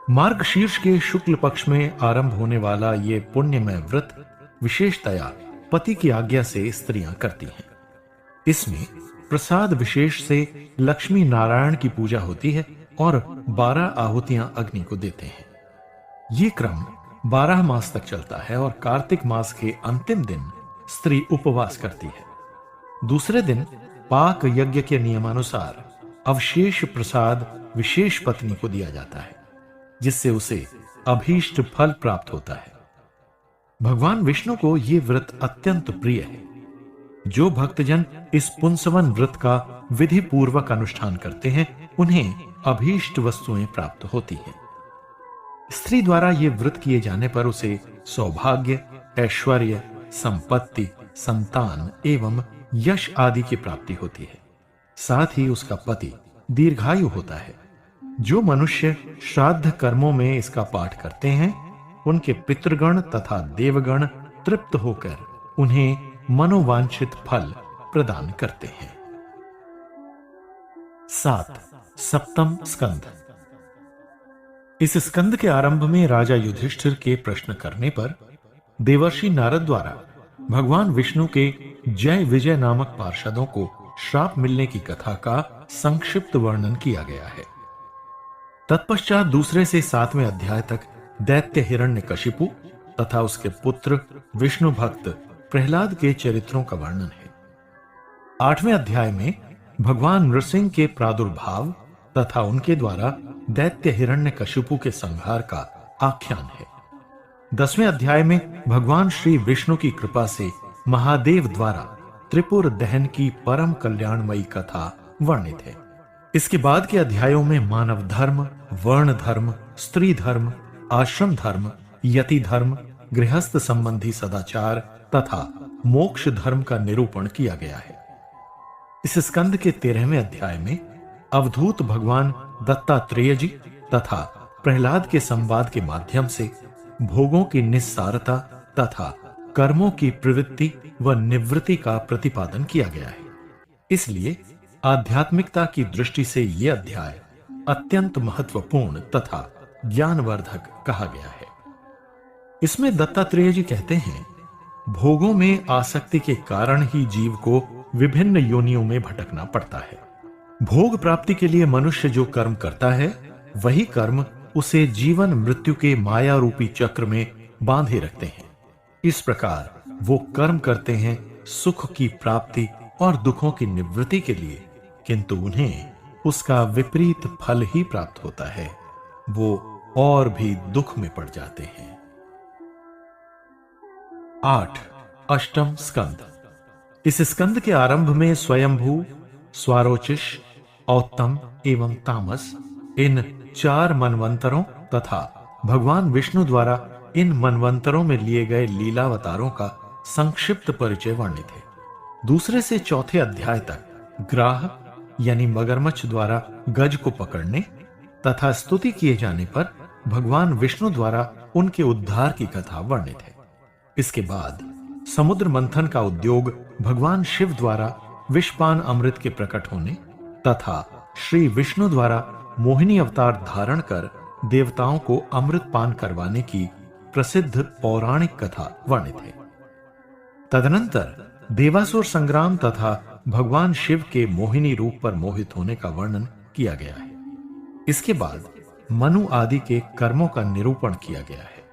मार्गशीर्ष के शुक्ल पक्ष में आरंभ होने वाला ये पुण्यमय व्रत विशेषतया पति की आज्ञा से स्त्रियां करती हैं। इसमें प्रसाद विशेष से लक्ष्मी नारायण की पूजा होती है और 12 आहुतियां अग्नि को देते हैं। ये क्रम 12 मास तक चलता है और कार्तिक मास के अंतिम दिन स्त्री उपवास करती है। दूसरे दिन पाक यज्ञ के नियमानुसार अवशेष प्रसाद विशेष पत्नी को दिया जाता है, जिससे उसे अभीष्ट फल प्राप्त होता है। भगवान विष्णु को यह व्रत अत्यंत प्रिय है। जो भक्तजन इस पुंसवन व्रत का विधि पूर्वक अनुष्ठान करते हैं, उन्हें अभीष्ट वस्तुएं प्राप्त होती हैं। स्त्री द्वारा यह व्रत किए जाने पर उसे सौभाग्य, ऐश्वर्य, संपत्ति, संतान एवं यश आदि की प्राप्ति होती है। साथ ही उसका पति दीर्घायु होता है। जो मनुष्य श्राद्ध कर्मों में इसका पाठ करते हैं, उनके पितृगण तथा देवगण तृप्त होकर उन्हें मनोवांछित फल प्रदान करते हैं। 7. सप्तम स्कंद। इस स्कंद के आरंभ में राजा युधिष्ठिर के प्रश्न करने पर देवर्षि नारद द्वारा भगवान विष्णु के जय विजय नामक पार्षदों को श्राप मिलने की कथा का संक्षिप्त वर्णन किया गया है। तत्पश्चात दूसरे से 7वें अध्याय तक दैत्य हिरण्यकशिपु तथा उसके पुत्र विष्णु भक्त प्रहलाद के चरित्रों का वर्णन है। 8वें अध्याय में भगवान नृसिंह के प्रादुर्भाव तथा उनके द्वारा दैत्य हिरण्यकशिपु के संहार का आख्यान है। 10वें अध्याय में भगवान श्री विष्णु की कृपा से महादेव द्वारा त्रिपुर दहन की परम कल्याणमयी कथा वर्णित है। इसके बाद के अध्यायों में मानव धर्म, वर्ण धर्म, स्त्री धर्म, आश्रम धर्म, यति धर्म, गृहस्थ संबंधी सदाचार तथा मोक्ष धर्म का निरूपण किया गया है। इस स्कंद के 13वें अध्याय में अवधूत भगवान दत्तात्रेय जी तथा प्रहलाद के संवाद के माध्यम से भोगों की निस्सारता तथा कर्मों की प्रवृत्ति व निवृत्ति का प्रतिपादन किया गया है। इसलिए आध्यात्मिकता की दृष्टि से यह अध्याय अत्यंत महत्वपूर्ण तथा ज्ञानवर्धक कहा गया है। इसमें दत्तात्रेय जी कहते हैं, भोगों में आसक्ति के कारण ही जीव को विभिन्न योनियों में भटकना पड़ता है। भोग प्राप्ति के लिए मनुष्य जो कर्म करता है, वही कर्म उसे जीवन मृत्यु के माया रूपी चक्र में बांधे रखते हैं। इस प्रकार वो कर्म करते हैं सुख की प्राप्ति और दुखों की निवृत्ति के लिए, किंतु उन्हें उसका विपरीत फल ही प्राप्त होता है। वो और भी दुख में पड़ जाते हैं। 8. अष्टम स्कंद। इस स्कंद के आरंभ में स्वयंभू, स्वारोचिष, औत्तम एवं तामस इन 4 मनवंतरों तथा भगवान विष्णु द्वारा इन मनवंतरों में लिए गए लीलावतारों का संक्षिप्त परिचय वर्णित है। दूसरे से 4थे अध्याय तक ग्राह यानी मगरमच्छ द्वारा गज को पकड़ने तथा स्तुति किए जाने पर भगवान विष्णु द्वारा उनके उद्धार की कथा वर्णित है। इसके बाद समुद्र मंथन का उद्योग भगवान शिव द्वारा विषपान अमृत के प्रकट होने तथा श्री विष्णु द्वारा मोहिनी अवतार धारण कर देवताओं को अमृत पान करवाने की प्रसिद्ध पौराणिक कथा वर्णित है। तदनंतर देवासुर संग्राम तथा भगवान शिव के मोहिनी रूप पर मोहित होने का वर्णन किया गया है। इसके बाद मनु आदि के कर्मों का निरूपण किया गया है।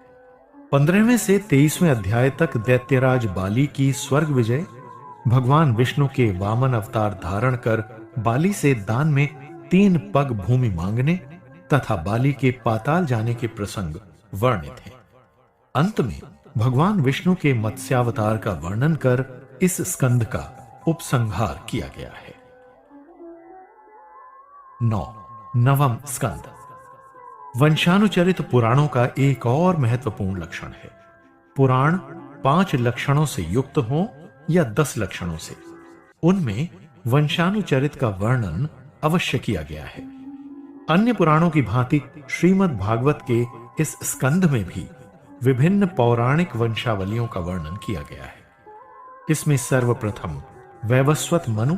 15वें से 23वें अध्याय तक दैत्यराज बाली की स्वर्ग विजय, भगवान विष्णु के वामन अवतार धारण कर बाली से दान में 3 पग भूमि मांगने तथा बाली के पाताल जाने के प्रसंग वर्णित हैं। अंत में भगवान विष्णु के मत्स्यावतार का वर्णन कर इस स्कंद का उपसंहार किया गया है। 9. नवम स्कंद। वंशानुचरित पुराणों का एक और महत्वपूर्ण लक्षण है। पुराण 5 लक्षणों से युक्त हो या 10 लक्षणों से, उनमें वंशानुचरित का वर्णन अवश्य किया गया है। अन्य पुराणों की भांति श्रीमद् भागवत के इस स्कंद में भी विभिन्न पौराणिक वंशावलियों का वर्णन किया गया है। इसमें सर्वप्रथम वैवस्वत मनु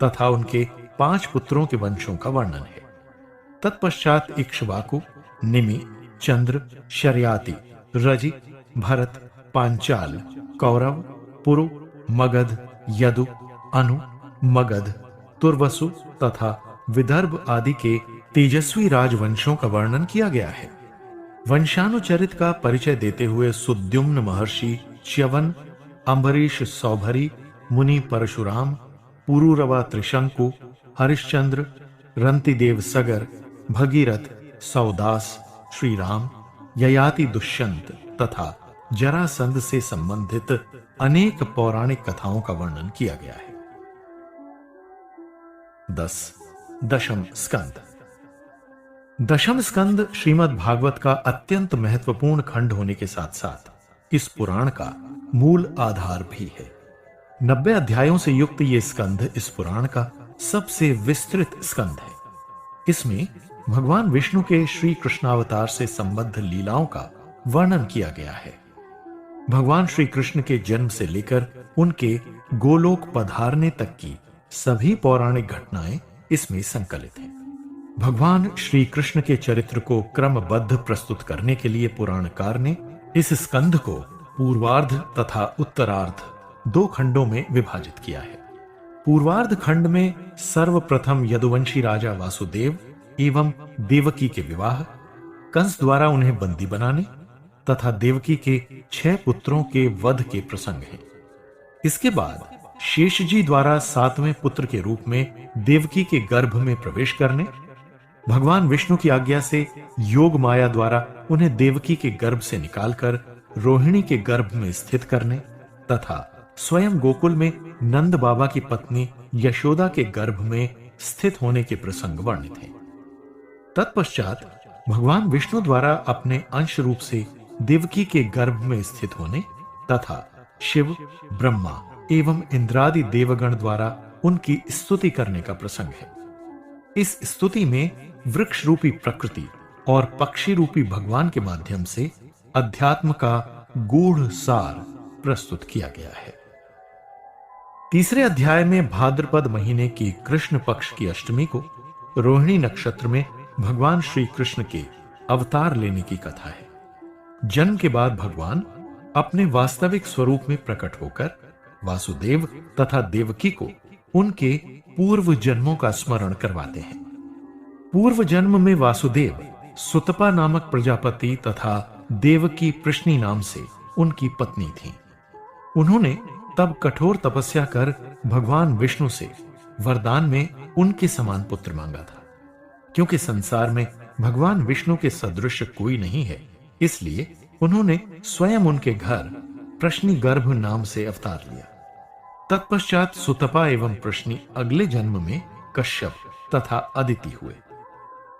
तथा उनके 5 पुत्रों के वंशों का वर्णन है। तत्पश्चात इक्ष्वाकु, निमि, चंद्र, शर्याति, रजि, भरत, पांचाल, कौरव, पुरु, मगध, यदु, अनु, मगध, तुर्वसु तथा विदर्भ आदि के तेजस्वी राजवंशों का वर्णन किया गया है। वंशानुचरित का परिचय देते हुए सुद्युम्न महर्षि च्यवन, अम्बरीश सौभरी, मुनि परशुराम, पुरूरवा त्रिशंकु, हरिश्चंद्र, रंतिदेव सगर, भगीरथ, सौदास, श्री राम, ययाति दुष्यंत तथा जरासंध से संबंधित अनेक पौराणिक कथाओं का वर्णन किया गया है। 10. दशम स्कंद। दशम स्कंद श्रीमद् भागवत का अत्यंत महत्वपूर्ण खंड होने के साथ साथ इस पुराण का मूल आधार भी है। 90 अध्यायों से युक्त ये स्कंद इस पुराण का सबसे विस्तृत स्कंद है। इसमें भगवान विष्णु के श्री कृष्णावतार से संबद्ध लीलाओं का वर्णन किया गया है। भगवान श्री कृष्ण के जन्म से लेकर उनके गोलोक पधारने तक की सभी पौराणिक घटनाएं इसमें संकलित हैं। भगवान श्री कृष्ण के चरित्र को क्रमबद्ध प्रस्तुत करने के लिए पुराणकार ने इस स्कंध को पूर्वार्ध तथा उत्तरार्ध 2 खंडों में विभाजित किया है। पूर्वार्ध खंड में सर्वप्रथम यदुवंशी राजा वासुदेव एवं देवकी के विवाह, कंस द्वारा उन्हें बंदी बनाने तथा देवकी के 6 पुत्रों के वध के प्रसंग हैं। इसके बाद शेष जी द्वारा 7वें पुत्र के रूप में देवकी के गर्भ में प्रवेश करने, भगवान विष्णु की आज्ञा से योग माया द्वारा उन्हें देवकी के गर्भ से निकालकर रोहिणी के गर्भ में स्थित करने तथा स्वयं गोकुल में नंद बाबा की पत्नी यशोदा के गर्भ में स्थित होने के प्रसंग वर्णित हैं। तत्पश्चात भगवान विष्णु द्वारा अपने अंश रूप से देवकी के गर्भ में स्थित होने तथा शिव, ब्रह्मा एवं इंद्रादि देवगण द्वारा उनकी स्तुति करने का प्रसंग है। इस स्तुति में वृक्ष रूपी प्रकृति और पक्षी रूपी भगवान के माध्यम से अध्यात्म का गूढ़ सार प्रस्तुत किया गया है। तीसरे अध्याय में भाद्रपद महीने की कृष्ण पक्ष की अष्टमी को रोहिणी नक्षत्र में भगवान श्री कृष्ण के अवतार लेने की कथा है। जन्म के बाद भगवान अपने वास्तविक स्वरूप में प्रकट होकर वासुदेव तथा देवकी को उनके पूर्व जन्मों का स्मरण करवाते हैं। पूर्व जन्म में वासुदेव सुतपा नामक प्रजापति तथा देवकी प्रश्नि नाम से उनकी पत्नी थी। उन्होंने तब कठोर तपस्या कर भगवान विष्णु से वरदान में उनके समान पुत्र मांगा था। क्योंकि संसार में भगवान विष्णु के सदृश कोई नहीं है, इसलिए उन्होंने स्वयं उनके घर प्रश्नि गर्भ नाम से अवतार लिया। तत्पश्चात सुतपा एवं प्रश्नि अगले जन्म में कश्यप तथा अदिति हुए।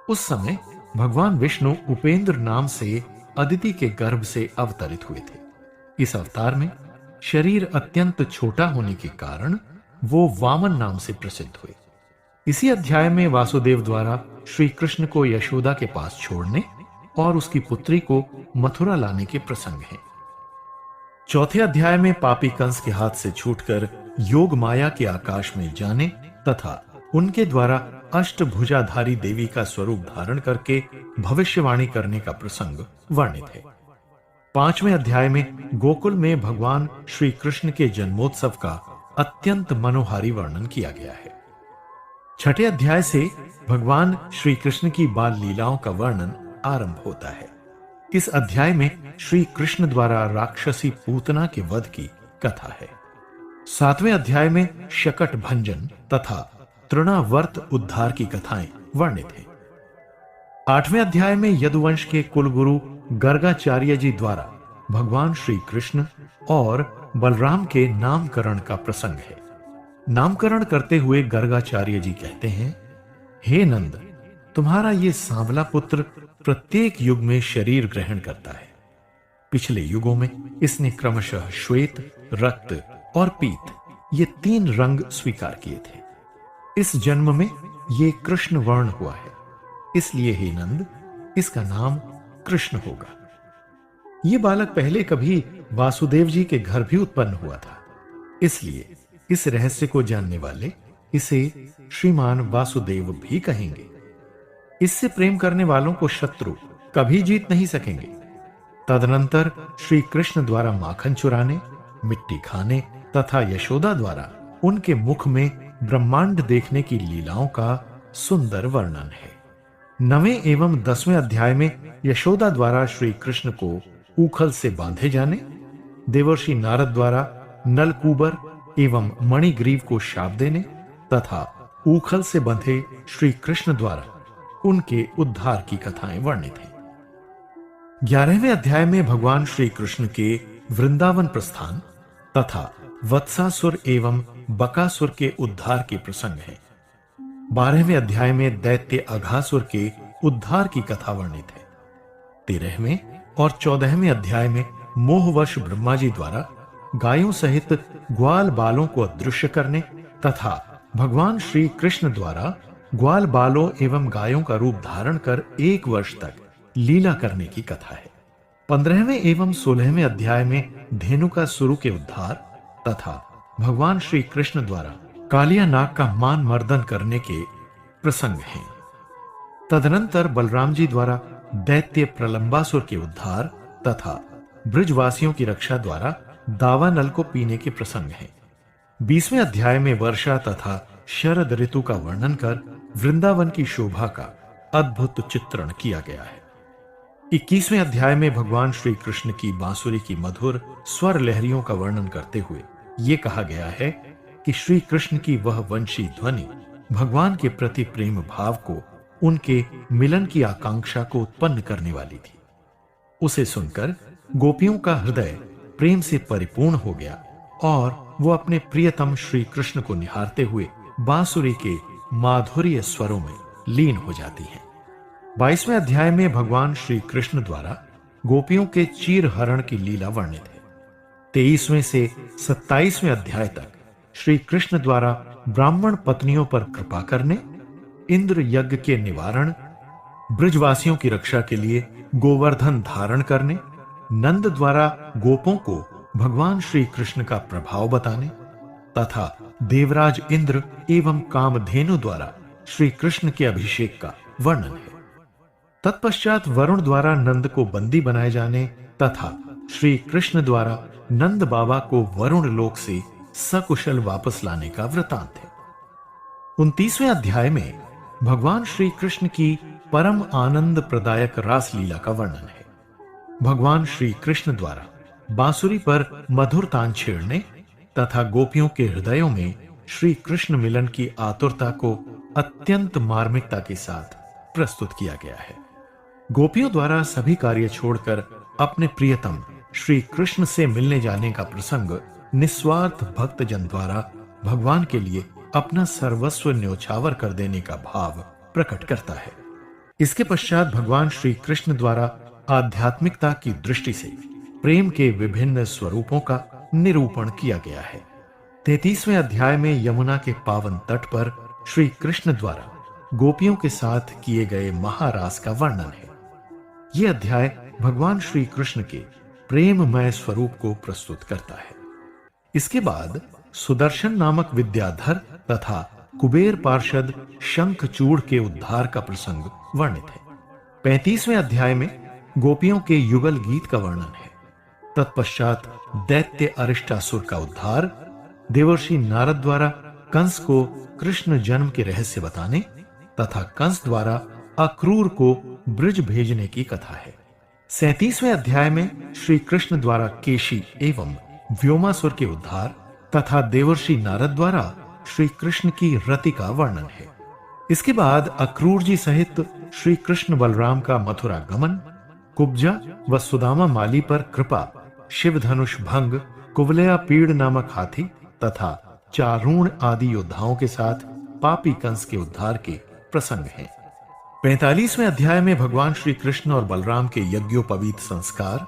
उस समय भगवान विष्णु उपेंद्र नाम से अदिति के गर्भ से अवतरित हुए थे। इस अवतार में शरीर अत्यंत छोटा होने के कारण वो वामन नाम से प्रसिद्ध हुए। इसी अध्याय में वासुदेव द्वारा श्री कृष्ण को यशोदा के पास छोड़ने और उसकी पुत्री को मथुरा लाने के प्रसंग हैं। चौथे अध्याय में पापी कंस के हाथ से छूटकर योग माया के आकाश में जाने तथा उनके द्वारा अष्टभुजाधारी देवी का स्वरूप धारण करके भविष्यवाणी करने का प्रसंग वर्णित है। 5वें अध्याय में गोकुल में भगवान श्री कृष्ण के जन्मोत्सव का अत्यंत मनोहारी वर्णन किया गया है। 6ठे अध्याय से भगवान श्री कृष्ण की बाल लीलाओं का वर्णन आरंभ होता है। इस अध्याय में श्री कृष्ण द्वारा राक्षसी पूतना के वध की कथा है। 7वें अध्याय में शकट भंजन तथा तृणावर्त उद्धार की कथाएं वर्णित हैं। 8वें अध्याय में यदुवंश के कुलगुरु गर्गाचार्य जी द्वारा भगवान श्री कृष्ण और बलराम के नामकरण का प्रसंग है। नामकरण करते हुए गर्गाचार्य जी कहते हैं, हे नंद, तुम्हारा ये सांवला पुत्र प्रत्येक युग में शरीर ग्रहण करता है। पिछले युगों में इसने क्रमशः श्वेत, रक्त और पीत ये 3 रंग स्वीकार किए थे। इस जन्म में ये कृष्ण वर्ण हुआ है, इसलिए हे नंद, इसका नाम कृष्ण होगा। ये बालक पहले कभी वासुदेव जी के घर भी उत्पन्न हुआ था, इसलिए इस रहस्य को जानने वाले इसे श्रीमान वासुदेव भी कहेंगे। इससे प्रेम करने वालों को शत्रु कभी जीत नहीं सकेंगे। तदनंतर श्री कृष्ण द्वारा माखन चुराने, मिट्टी खाने तथा यशोदा द्वारा उनके मुख में ब्रह्मांड देखने की लीलाओं का सुंदर वर्णन है। 9वें एवं 10वें अध्याय में यशोदा द्वारा श्री कृष्ण को ऊखल से बांधे जाने, देवर्षि नारद द्वारा नलकूबर एवं मणिग्रीव को शाप देने तथा ऊखल से बंधे श्री कृष्ण द्वारा उनके उद्धार की कथाएं वर्णित हैं। 11वें अध्याय में भगवान श्री कृष्ण के वृंदावन प्रस्थान तथा वत्सासुर एवं बकासुर के उद्धार के प्रसंग है। 12वें अध्याय में दैत्य अघासुर के उद्धार की कथा वर्णित है। 13वें और 14वें अध्याय में मोहवश ब्रह्मा जी द्वारा गायों सहित ग्वाल बालों को अदृश्य करने तथा भगवान श्री कृष्ण द्वारा ग्वाल बालों एवं गायों का रूप धारण कर 1 वर्ष तक लीला करने की कथा है। 15वें एवं 16वें अध्याय में धेनुकासुर के उद्धार तथा भगवान श्री कृष्ण द्वारा कालिया नाग का मान मर्दन करने के प्रसंग हैं। तदनंतर बलराम जी द्वारा दैत्य प्रलंबासुर के उद्धार तथा ब्रजवासियों की रक्षा द्वारा दावानल को पीने के प्रसंग हैं। 20वें अध्याय में वर्षा तथा शरद ऋतु का वर्णन कर वृंदावन की शोभा का अद्भुत चित्रण किया गया है। 21वें अध्याय में भगवान श्री कृष्ण की बांसुरी की मधुर स्वर लहरियों का वर्णन करते हुए यह कहा गया है कि श्री कृष्ण की वह वंशी ध्वनि भगवान के प्रति प्रेम भाव को, उनके मिलन की आकांक्षा को उत्पन्न करने वाली थी। उसे सुनकर गोपियों का हृदय प्रेम से परिपूर्ण हो गया और वो अपने प्रियतम श्री कृष्ण को निहारते हुए बांसुरी के माधुर्य स्वरों में लीन हो जाती हैं। 22वें अध्याय में भगवान श्री कृष्ण द्वारा गोपियों के चीर हरण की लीला वर्णित है। 23वें से 27वें अध्याय तक श्री कृष्ण द्वारा ब्राह्मण पत्नियों पर कृपा करने, इंद्र यज्ञ के निवारण, ब्रजवासियों की रक्षा के लिए गोवर्धन धारण करने, नंद द्वारा गोपों को भगवान श्री कृष्ण का प्रभाव बताने तथा देवराज इंद्र एवं कामधेनु द्वारा श्री कृष्ण के अभिषेक का वर्णन है। तत्पश्चात वरुण द्वारा नंद को बंदी बनाए जाने तथा श्री कृष्ण द्वारा नंद बाबा को वरुण लोक से सकुशल वापस लाने का वृतांत है। 29वें अध्याय में भगवान श्री कृष्ण की परम आनंद प्रदायक रास लीला का वर्णन है। भगवान श्री कृष्ण द्वारा बांसुरी पर मधुर तान छेड़ने तथा गोपियों के हृदयों में श्री कृष्ण मिलन की आतुरता को अत्यंत मार्मिकता के साथ प्रस्तुत किया गया है। गोपियों द्वारा सभी कार्य छोड़कर अपने प्रियतम श्री कृष्ण से मिलने जाने का प्रसंग निस्वार्थ भक्तजन द्वारा भगवान के लिए अपना सर्वस्व न्योछावर कर देने का भाव प्रकट करता है। इसके पश्चात भगवान श्री कृष्ण द्वारा आध्यात्मिकता की दृष्टि से प्रेम के विभिन्न स्वरूपों का निरूपण किया गया है। 33वें अध्याय में यमुना के पावन तट पर श्री कृष्ण द्वारा गोपियों के साथ किए गए महारास का वर्णन है। यह अध्याय भगवान श्री कृष्ण के प्रेममय स्वरूप को प्रस्तुत करता है। इसके बाद सुदर्शन नामक विद्याधर तथा कुबेर पार्षद शंखचूड़ के उद्धार का प्रसंग वर्णित है। 35वें अध्याय में गोपियों के युगल गीत का वर्णन है। तत्पश्चात दैत्य अरिष्टासुर का उद्धार, देवर्षि नारद द्वारा कंस को कृष्ण जन्म के रहस्य बताने तथा कंस द्वारा अक्रूर को ब्रज भेजने की कथा है। 37वें अध्याय में श्री कृष्ण द्वारा केशी एवं व्योमासुर के उद्धार तथा देवर्षि नारद द्वारा श्री कृष्ण की रति का वर्णन है। इसके बाद अक्रूर जी सहित श्री कृष्ण बलराम का मथुरा गमन, कुब्जा व सुदामा माली पर कृपा, शिव धनुष भंग, कुवलया पीड़ नामक हाथी तथा चारूण आदि योद्धाओं के साथ पापी कंस के उद्धार के प्रसंग हैं। 45वें अध्याय में भगवान श्री कृष्ण और बलराम के यज्ञोपवीत संस्कार,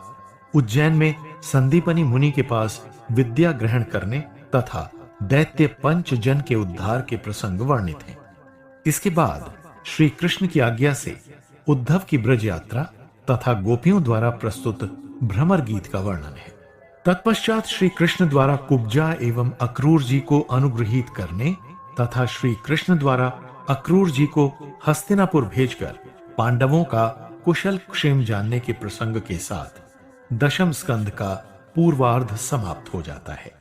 उज्जैन में संदीपनी मुनि के पास विद्या ग्रहण करने तथा दैत्य पंचजन के उद्धार के प्रसंग वर्णित हैं। इसके बाद श्री कृष्ण की आज्ञा से उद्धव की ब्रज यात्रा तथा गोपियों द्वारा प्रस्तुत भ्रमर गीत का वर्णन है। तत्पश्चात श्री कृष्ण द्वारा कुब्जा एवं अक्रूर जी को अनुग्रहित करने तथा श्री कृष्ण द्वारा अक्रूर जी को हस्तिनापुर भेजकर पांडवों का कुशल क्षेम जानने के प्रसंग के साथ दशम स्कंद का पूर्वार्ध समाप्त हो जाता है।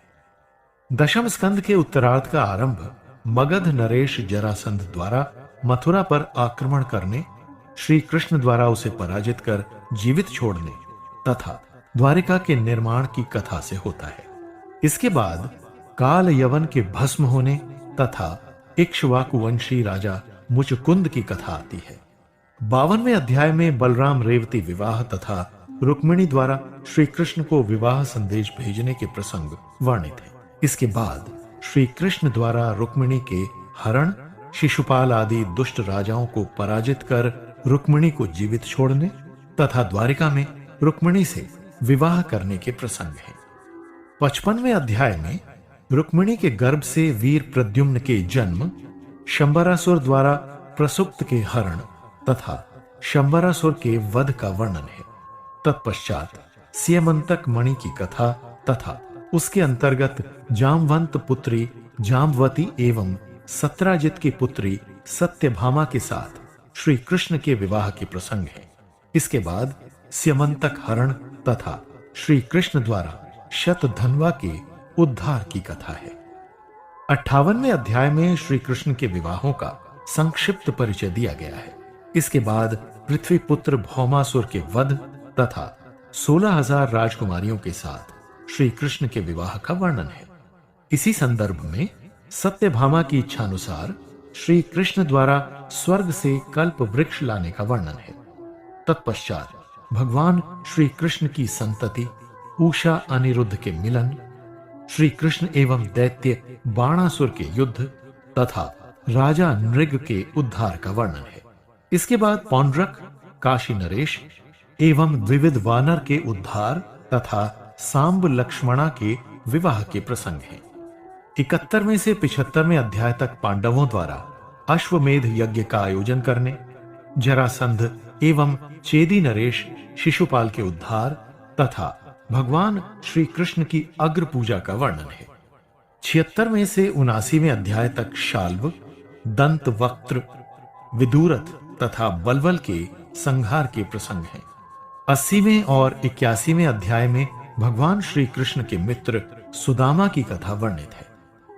दशम स्कंद के उत्तरार्ध का आरंभ मगध नरेश जरासंध द्वारा मथुरा पर आक्रमण करने, श्री कृष्ण द्वारा उसे पराजित कर जीवित छोड़ने तथा द्वारिका के निर्माण की कथा से होता है। इसके बाद काल यवन के भस्म होने तथा इक्ष्वाकु वंशी राजा मुचकुंद की कथा आती है। 52वें अध्याय में बलराम रेवती विवाह तथा रुक्मिणी द्वारा श्री कृष्ण को विवाह संदेश भेजने के प्रसंग वर्णित है। इसके बाद श्री कृष्ण द्वारा रुक्मिणी के हरण, शिशुपाल आदि दुष्ट राजाओं को पराजित कर रुक्मिणी को जीवित छोड़ने तथा द्वारिका में रुक्मिणी से विवाह करने के प्रसंग है। 55वें अध्याय में रुक्मिणी के गर्भ से वीर प्रद्युम्न के जन्म, शंबरासुर द्वारा प्रसुप्त के हरण तथा शंबरासुर के वध का वर्णन है। तत्पश्चात स्यमंतक मणि की कथा तथा उसके अंतर्गत जामवंत पुत्री जामवती एवं सत्राजित की पुत्री सत्यभामा के साथ श्री कृष्ण के विवाह के प्रसंग है। इसके बाद स्यमंतक हरण तथा श्री कृष्ण द्वारा शतधन्वा के उद्धार की कथा है। 58वें अध्याय में श्री कृष्ण के विवाहों का संक्षिप्त परिचय दिया गया है। इसके बाद पृथ्वी पुत्र भौमासुर के वध तथा 16,000 राजकुमारियों के साथ श्री कृष्ण के विवाह का वर्णन है। इसी संदर्भ में सत्यभामा की इच्छानुसार श्री कृष्ण द्वारा स्वर्ग से कल्प वृक्ष लाने का वर्णन है। तत्पश्चात भगवान श्री कृष्ण की संतति उषा अनिरुद्ध के मिलन, श्री कृष्ण एवं दैत्य बाणासुर के युद्ध तथा राजा नृग के उद्धार का वर्णन है। इसके बाद पौंड्रक, काशी नरेश एवं विविध वानर के उद्धार तथा सांब लक्ष्मणा के विवाह के प्रसंग हैं। 71वें से 75वें अध्याय तक पांडवों द्वारा अश्वमेध यज्ञ का आयोजन करने, जरासंध एवं चेदी नरेश शिशुपाल के उद्धार तथा भगवान श्री कृष्ण की अग्र पूजा का वर्णन है। 76वें से 79वें अध्याय तक शाल्व, दंत वक्त्र, विदुरथ तथा बलवल के संहार के प्रसंग हैं। 80वें और 81वें अध्याय में भगवान श्री कृष्ण के मित्र सुदामा की कथा वर्णित है।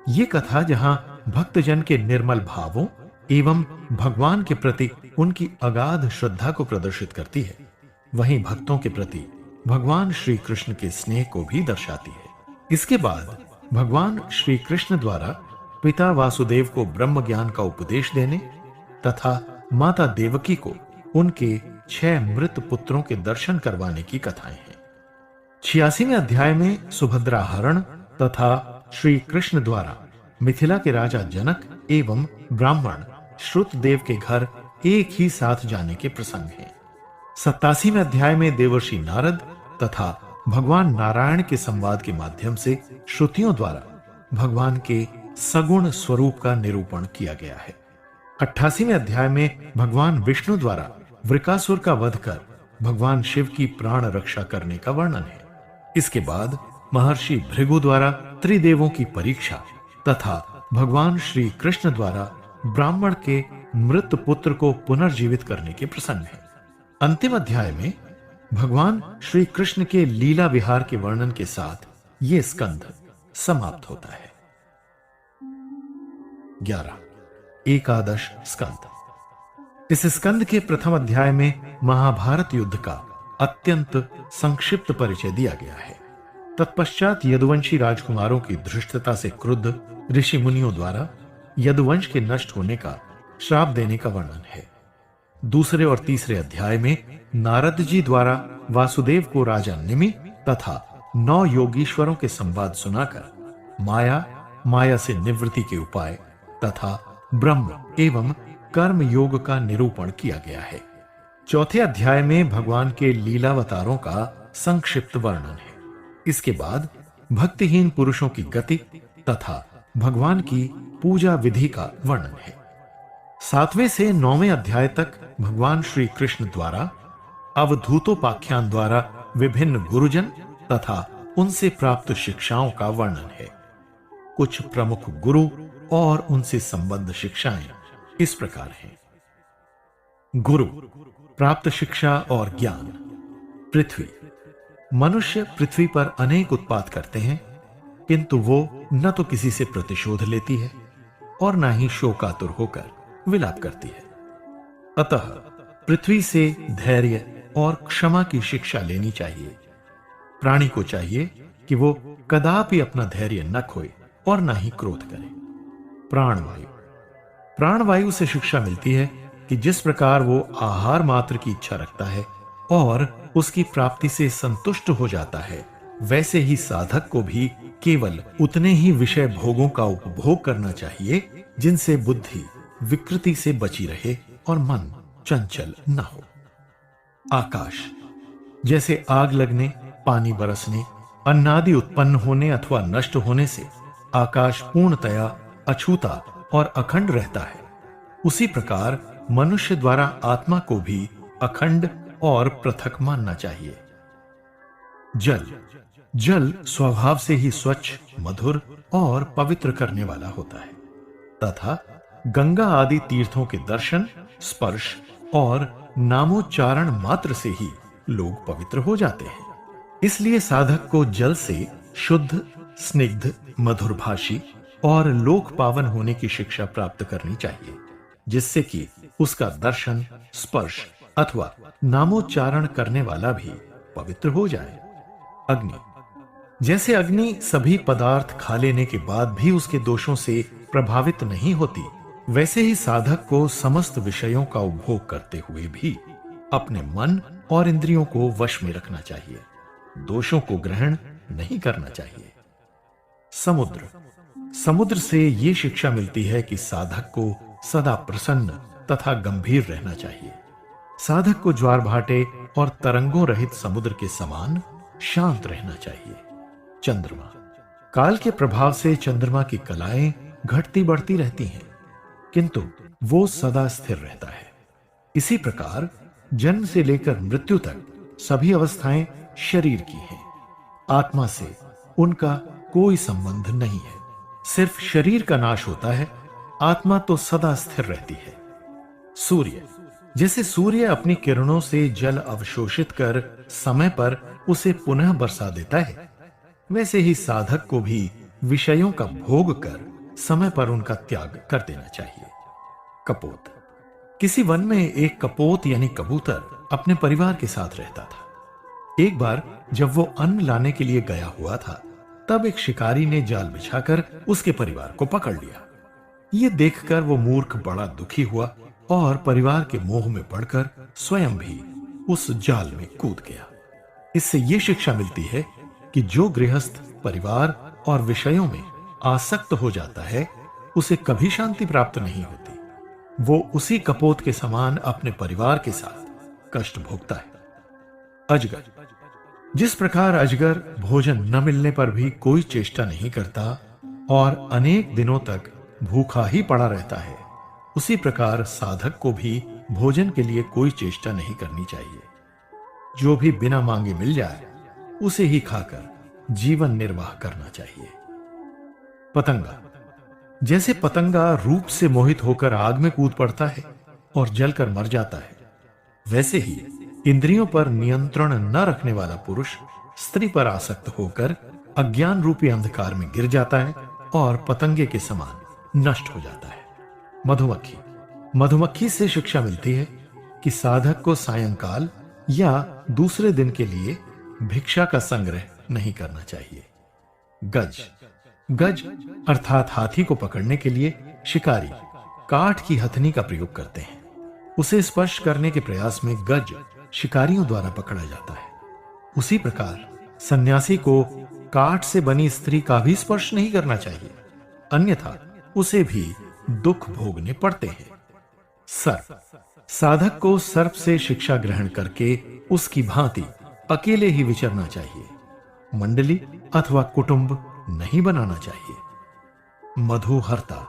ये कथा जहां भक्तजन के निर्मल भावों एवं भगवान के प्रति उनकी अगाध श्रद्धा को प्रदर्शित करती है, वहीं भक्तों के प्रति भगवान श्री कृष्ण के स्नेह को भी दर्शाती है। इसके बाद भगवान श्री कृष्ण द्वारा पिता वासुदेव को ब्रह्म ज्ञान का उपदेश देने तथा माता देवकी को उनके 6 मृत पुत्रों के दर्शन करवाने की कथाएं हैं। 86वें अध्याय में सुभद्रा हरण तथा श्री कृष्ण द्वारा मिथिला के राजा जनक एवं ब्राह्मण श्रुतदेव के घर एक ही साथ जाने के प्रसंग हैं। 87वें अध्याय में देवर्षि नारद तथा भगवान नारायण के संवाद के माध्यम से श्रुतियों द्वारा भगवान के सगुण स्वरूप का निरूपण किया गया है। 88वें अध्याय में भगवान विष्णु द्वारा वृकासुर का वध कर भगवान शिव की प्राण रक्षा करने का वर्णन है। इसके बाद महर्षि भृगु द्वारा त्रिदेवों की परीक्षा तथा भगवान श्री कृष्ण द्वारा ब्राह्मण के मृत पुत्र को पुनर्जीवित करने के प्रसंग है। अंतिम अध्याय में भगवान श्री कृष्ण के लीला विहार के वर्णन के साथ ये स्कंध समाप्त होता है। 11 एकादश स्कंद। इस स्कंद के प्रथम अध्याय में महाभारत युद्ध का अत्यंत संक्षिप्त परिचय दिया गया है। तत्पश्चात यदुवंशी राजकुमारों की धृष्टता से क्रुद्ध ऋषि मुनियों द्वारा यदुवंश के नष्ट होने का श्राप देने का वर्णन है। दूसरे और तीसरे अध्याय में नारद जी द्वारा वासुदेव को राजा निमि तथा 9 योगीश्वरों के संवाद सुनाकर माया से निवृत्ति के उपाय तथा ब्रह्म एवं कर्म योग का निरूपण किया गया है। चौथे अध्याय में भगवान के लीलावतारों का संक्षिप्त वर्णन है। इसके बाद भक्तिहीन पुरुषों की गति तथा भगवान की पूजा विधि का वर्णन है। 7वें से 9वें अध्याय तक भगवान श्री कृष्ण द्वारा अवधूतोपाख्यान द्वारा विभिन्न गुरुजन तथा उनसे प्राप्त शिक्षाओं का वर्णन है। कुछ प्रमुख गुरु और उनसे संबद्ध शिक्षाएं इस प्रकार हैं। गुरु, प्राप्त शिक्षा और ज्ञान। पृथ्वी, मनुष्य पृथ्वी पर अनेक उत्पात करते हैं, किंतु वो न तो किसी से प्रतिशोध लेती है और न ही शोकातुर होकर विलाप करती है। अतः पृथ्वी से धैर्य और क्षमा की शिक्षा लेनी चाहिए। प्राणी को चाहिए कि वो कदापि अपना धैर्य न खोए और न ही क्रोध करे। प्राणवायु, प्राणवायु से शिक्षा मिलती है कि जिस प्रकार वो आहार मात्र की इच्छा रखता है और उसकी प्राप्ति से संतुष्ट हो जाता है, वैसे ही साधक को भी केवल उतने ही विषय भोगों का उपभोग करना चाहिए जिनसे बुद्धि विकृति से बची रहे और मन चंचल न हो। आकाश, जैसे आग लगने, पानी बरसने, अन्नादि उत्पन्न होने अथवा नष्ट होने से आकाश पूर्णतया अछूता और अखंड रहता है, उसी प्रकार मनुष्य द्वारा आत्मा को भी अखंड और पृथक मानना चाहिए। जल, जल स्वभाव से ही स्वच्छ, मधुर और पवित्र करने वाला होता है तथा गंगा आदि तीर्थों के दर्शन, स्पर्श और नामोच्चारण मात्र से ही लोग पवित्र हो जाते हैं। इसलिए साधक को जल से शुद्ध, स्निग्ध, मधुरभाषी और लोक पावन होने की शिक्षा प्राप्त करनी चाहिए, जिससे कि उसका दर्शन, स्पर्श अथवा नामोच्चारण करने वाला भी पवित्र हो जाए। अग्नि, जैसे अग्नि सभी पदार्थ खा लेने के बाद भी उसके दोषों से प्रभावित नहीं होती, वैसे ही साधक को समस्त विषयों का उपभोग करते हुए भी अपने मन और इंद्रियों को वश में रखना चाहिए। दोषों को ग्रहण नहीं करना चाहिए। समुद्र, समुद्र से ये शिक्षा मिलती है कि साधक को सदा प्रसन्न तथा गंभीर रहना चाहिए। साधक को ज्वार भाटे और तरंगों रहित समुद्र के समान शांत रहना चाहिए। चंद्रमा, काल के प्रभाव से चंद्रमा की कलाएं घटती बढ़ती रहती हैं, किंतु वो सदा स्थिर रहता है। इसी प्रकार जन्म से लेकर मृत्यु तक सभी अवस्थाएं शरीर की हैं। आत्मा से उनका कोई संबंध नहीं है। सिर्फ शरीर का नाश होता है, आत्मा तो सदा स्थिर रहती है। सूर्य, जैसे सूर्य अपनी किरणों से जल अवशोषित कर समय पर उसे पुनः बरसा देता है, वैसे ही साधक को भी विषयों का भोग कर समय पर उनका त्याग कर देना चाहिए। कपोत, किसी वन में एक कपोत यानी कबूतर अपने परिवार के साथ रहता था। एक बार जब वो अन्न लाने के लिए गया हुआ था, तब एक शिकारी ने जाल बिछाकर उसके परिवार को पकड़ लिया। ये देखकर वो मूर्ख बड़ा दुखी हुआ और परिवार के मोह में पड़कर स्वयं भी उस जाल में कूद गया। इससे ये शिक्षा मिलती है कि जो गृहस्थ परिवार और विषयों में आसक्त हो जाता है, उसे कभी शांति प्राप्त नहीं होती। वो उसी कपोत के समान अपने परिवार के साथ कष्ट भोगता है। अजगर, जिस प्रकार अजगर भोजन न मिलने पर भी कोई चेष्टा नहीं करता और अनेक दिनों तक भूखा ही पड़ा रहता है, उसी प्रकार साधक को भी भोजन के लिए कोई चेष्टा नहीं करनी चाहिए। जो भी बिना मांगे मिल जाए, उसे ही खाकर जीवन निर्वाह करना चाहिए। पतंगा, जैसे पतंगा रूप से मोहित होकर आग में कूद पड़ता है और जलकर मर जाता है, वैसे ही इंद्रियों पर नियंत्रण न रखने वाला पुरुष स्त्री पर आसक्त होकर अज्ञान रूपी अंधकार में गिर जाता है और पतंगे के समान नष्ट हो जाता है। मधुमक्खी, मधुमक्खी से शिक्षा मिलती है कि साधक को सायंकाल या दूसरे दिन के लिए भिक्षा का संग्रह नहीं करना चाहिए। गज, गज अर्थात हाथी को पकड़ने के लिए शिकारी काठ की हथनी का प्रयोग करते हैं। उसे स्पर्श करने के प्रयास में गज शिकारियों द्वारा पकड़ा जाता है। उसी प्रकार सन्यासी को काठ से बनी स्त्री का भी स्पर्श नहीं करना चाहिए, अन्यथा उसे भी दुख भोगने पड़ते हैं। सर्प, साधक को सर्प से शिक्षा ग्रहण करके उसकी भांति अकेले ही विचरना चाहिए, मंडली अथवा कुटुंब नहीं बनाना चाहिए। मधुहर्ता,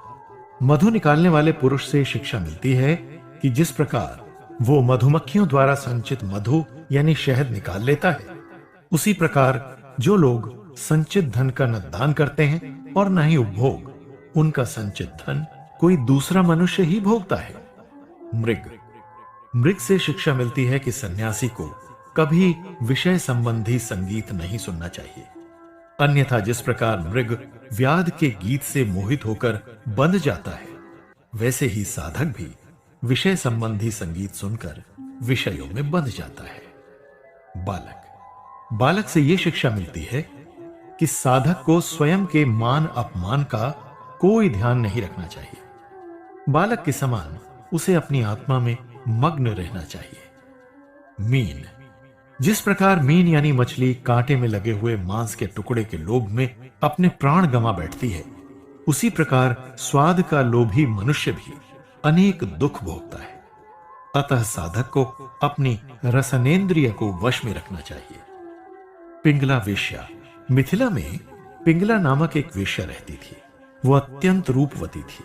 मधु निकालने वाले पुरुष से शिक्षा मिलती है कि जिस प्रकार वो मधुमक्खियों द्वारा संचित मधु यानी शहद निकाल लेता है, उसी प्रकार जो लोग संचित धन का न दान करते हैं और न ही उपभोग, उनका संचित धन कोई दूसरा मनुष्य ही भोगता है। मृग, मृग से शिक्षा मिलती है कि सन्यासी को कभी विषय संबंधी संगीत नहीं सुनना चाहिए। अन्यथा जिस प्रकार मृग व्याध के गीत से मोहित होकर बंध जाता है, वैसे ही साधक भी विषय संबंधी संगीत सुनकर विषयों में बंध जाता है। बालक से यह शिक्षा मिलती है कि साधक को स्वयं के मान अपमान का कोई ध्यान नहीं रखना चाहिए। बालक के समान उसे अपनी आत्मा में मग्न रहना चाहिए। मीन, जिस प्रकार मीन यानी मछली कांटे में लगे हुए मांस के टुकड़े के लोभ में अपने प्राण गंवा बैठती है, उसी प्रकार स्वाद का लोभी मनुष्य भी अनेक दुख भोगता है। अतः साधक को अपनी रसनेन्द्रिय को वश में रखना चाहिए। पिंगला वेश्या। मिथिला में पिंगला नामक एक वेश्या रहती थी। वो अत्यंत रूपवती थी।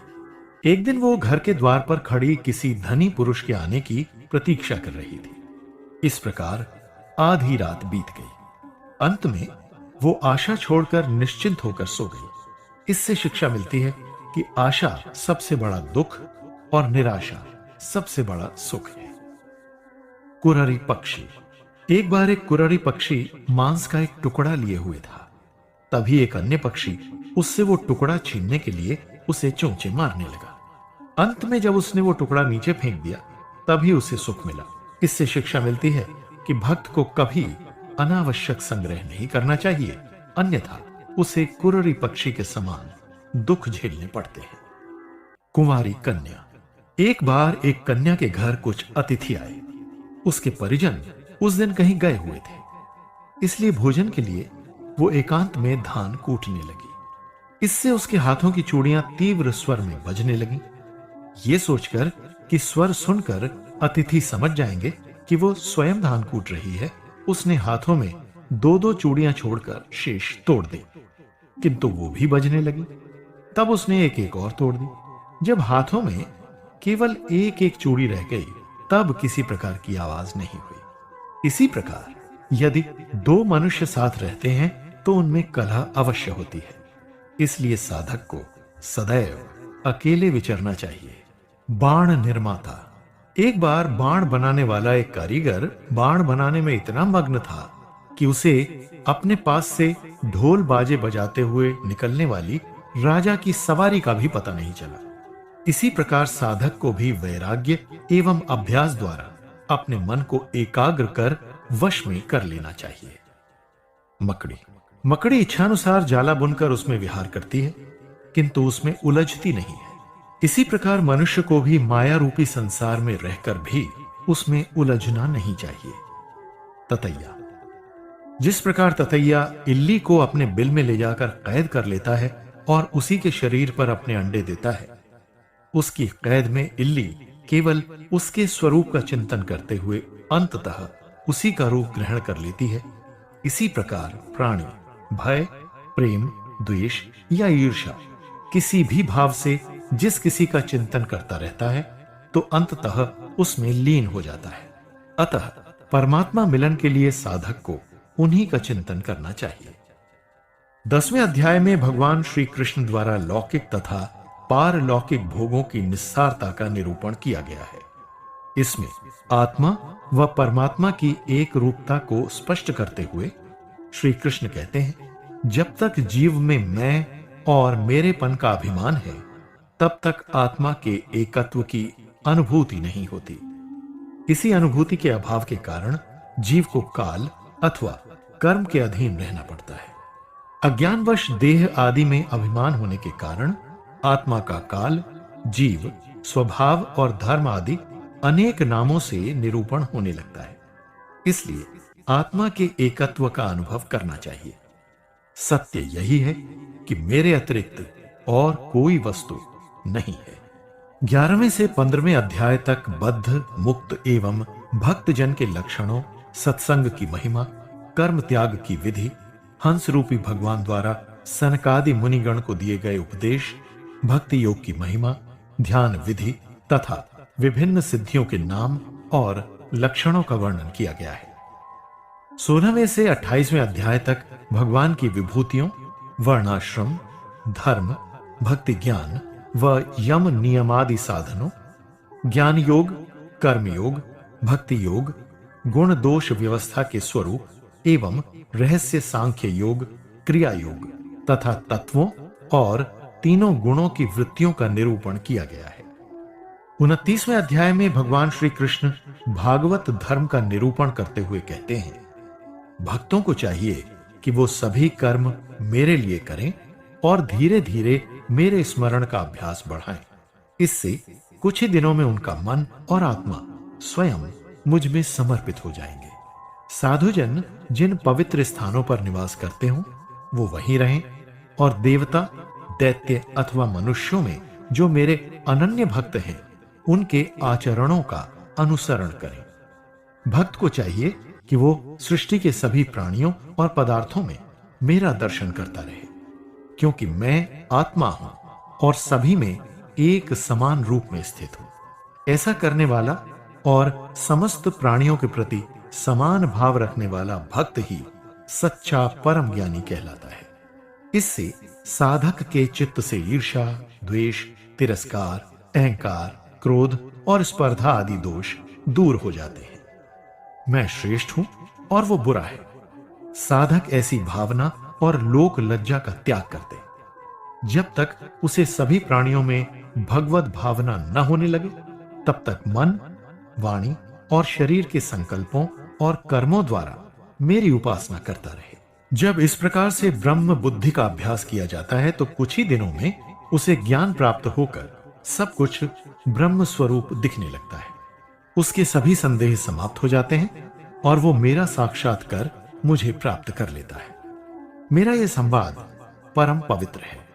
एक दिन वो घर के द्वार पर खड़ी किसी धनी पुरुष के आने की प्रतीक्षा कर रही थी। इस प्रकार आधी रात बीत गई। अंत में वो आशा छोड़कर निश्चिंत होकर सो गई। इससे शिक्षा मिलती है कि आशा सबसे बड़ा दुख और निराशा सबसे बड़ा सुख है। कुररी पक्षी। एक बार एक कुररी पक्षी मांस का एक टुकड़ा लिए हुए था। तभी एक अन्य पक्षी उससे वो टुकड़ा छीनने के लिए उसे चोंचे मारने लगा। अंत में जब उसने वो टुकड़ा नीचे फेंक दिया, तभी उसे सुख मिला। इससे शिक्षा मिलती है कि भक्त को कभी अनावश्यक संग्रह नहीं करना चाहिए, अन्यथा उसे कुररी पक्षी के समान दुख झेलने पड़ते हैं। कुंवारी कन्या। एक बार एक कन्या के घर कुछ अतिथि आए। उसके परिजन उस दिन कहीं गए हुए थे, इसलिए भोजन के लिए वो एकांत में धान कूटने लगी। इससे उसके हाथों की चूड़ियां तीव्र स्वर में बजने लगीं। ये सोचकर कि स्वर सुनकर अतिथि समझ जाएंगे कि वो स्वयं धान कूट रही है, उसने हाथों में दो दो चूड़ियां छोड़कर शेष तोड़ दी। किंतु वो भी बजने लगी। तब उसने एक एक और तोड़ दी। जब हाथों में केवल एक एक चूड़ी रह गई, तब किसी प्रकार की आवाज नहीं हुई। इसी प्रकार यदि दो मनुष्य साथ रहते हैं तो उनमें कलह अवश्य होती है। इसलिए साधक को सदैव अकेले विचरना चाहिए। बाण निर्माता। एक बार बाण बनाने वाला एक कारीगर बाण बनाने में इतना मग्न था कि उसे अपने पास से ढोल बाजे बजाते हुए निकलने वाली राजा की सवारी का भी पता नहीं चला। इसी प्रकार साधक को भी वैराग्य एवं अभ्यास द्वारा अपने मन को एकाग्र कर वश में कर लेना चाहिए। मकड़ी इच्छानुसार जाला बुनकर उसमें विहार करती है, किंतु उसमें उलझती नहीं है। इसी प्रकार मनुष्य को भी माया रूपी संसार में रहकर भी उसमें उलझना नहीं चाहिए। ततैया। जिस प्रकार ततैया इल्ली को अपने बिल में ले जाकर कैद कर लेता है और उसी के शरीर पर अपने अंडे देता है, उसकी कैद में इल्ली केवल उसके स्वरूप का चिंतन करते हुए अंततः उसी का रूप ग्रहण कर लेती है। इसी प्रकार प्राणी भय, प्रेम, द्वेष या ईर्ष्या किसी भी भाव से जिस किसी का चिंतन करता रहता है तो अंततः उसमें लीन हो जाता है। अतः परमात्मा मिलन के लिए साधक को उन्हीं का चिंतन करना चाहिए। 10वें अध्याय में भगवान श्री कृष्ण द्वारा लौकिक तथा पारलौकिक भोगों की निस्सारता का निरूपण किया गया है। इसमें आत्मा व परमात्मा की एक रूपता को स्पष्ट करते हुए श्री कृष्ण कहते हैं, जब तक जीव में मैं और मेरेपन का अभिमान है, तब तक आत्मा के एकत्व की अनुभूति नहीं होती। इसी अनुभूति के अभाव के कारण जीव को काल अथवा कर्म के अधीन रहना पड़ता है। अज्ञानवश देह आदि में अभिमान होने के कारण आत्मा का काल, जीव, स्वभाव और धर्म आदि अनेक नामों से निरूपण होने लगता है। इसलिए आत्मा के एकत्व का अनुभव करना चाहिए। सत्य यही है कि मेरे अतिरिक्त और कोई वस्तु नहीं है। 11वें से 15वें अध्याय तक बद्ध, मुक्त एवं भक्त जन के लक्षणों, सत्संग की महिमा, कर्म त्याग की विधि, हंस रूपी भगवान द्वारा सनकादि मुनिगण को दिए गए उपदेश, भक्ति योग की महिमा, ध्यान विधि तथा विभिन्न सिद्धियों के नाम और लक्षणों का वर्णन किया गया है। 16वें से 28वें अध्याय तक भगवान की विभूतियों, वर्णाश्रम, धर्म, भक्ति ज्ञान व यम नियमादि साधनों, ज्ञान योग, कर्म योग, भक्ति योग, गुण दोष व्यवस्था के स्वरूप एवं रहस्य सांख्य योग, क्रिया योग तथा तत्वों और तीनों गुणों की वृत्तियों का निरूपण किया गया है। 29वें अध्याय में भगवान श्री कृष्ण भागवत धर्म का निरूपण करते हुए कहते हैं, भक्तों को चाहिए कि वो सभी कर्म मेरे लिए करें और धीरे धीरे मेरे स्मरण का अभ्यास बढ़ाएं। इससे कुछ ही दिनों में उनका मन और आत्मा स्वयं मुझ में समर्पित हो जाएंगे। साधुजन जिन पवित्र स्थानों पर निवास करते हों वो वहीं रहें और देवता, दैत्य अथवा मनुष्यों में जो मेरे अनन्य भक्त हैं उनके आचरणों का अनुसरण करें। भक्त को चाहिए कि वो सृष्टि के सभी प्राणियों और पदार्थों में मेरा दर्शन करता रहे, क्योंकि मैं आत्मा हूं और सभी में एक समान रूप में स्थित हूं। ऐसा करने वाला और समस्त प्राणियों के प्रति समान भाव रखने वाला भक्त ही सच्चा परम ज्ञानी कहलाता है। इससे साधक के चित्त से ईर्ष्या, द्वेष, तिरस्कार, अहंकार, क्रोध और स्पर्धा आदि दोष दूर हो जाते हैं। मैं श्रेष्ठ हूं और वो बुरा है। साधक ऐसी भावना और लोक लज्जा का त्याग करते हैं। जब तक उसे सभी प्राणियों में भगवत भावना न होने लगे तब तक मन, वाणी और शरीर के संकल्पों और कर्मों द्वारा मेरी उपासना करता रहे। जब इस प्रकार से ब्रह्म बुद्धि का अभ्यास किया जाता है तो कुछ ही दिनों में उसे ज्ञान प्राप्त होकर सब कुछ ब्रह्म स्वरूप दिखने लगता है। उसके सभी संदेह समाप्त हो जाते हैं और वो मेरा साक्षात्कार मुझे प्राप्त कर लेता है। मेरा यह संवाद परम पवित्र है।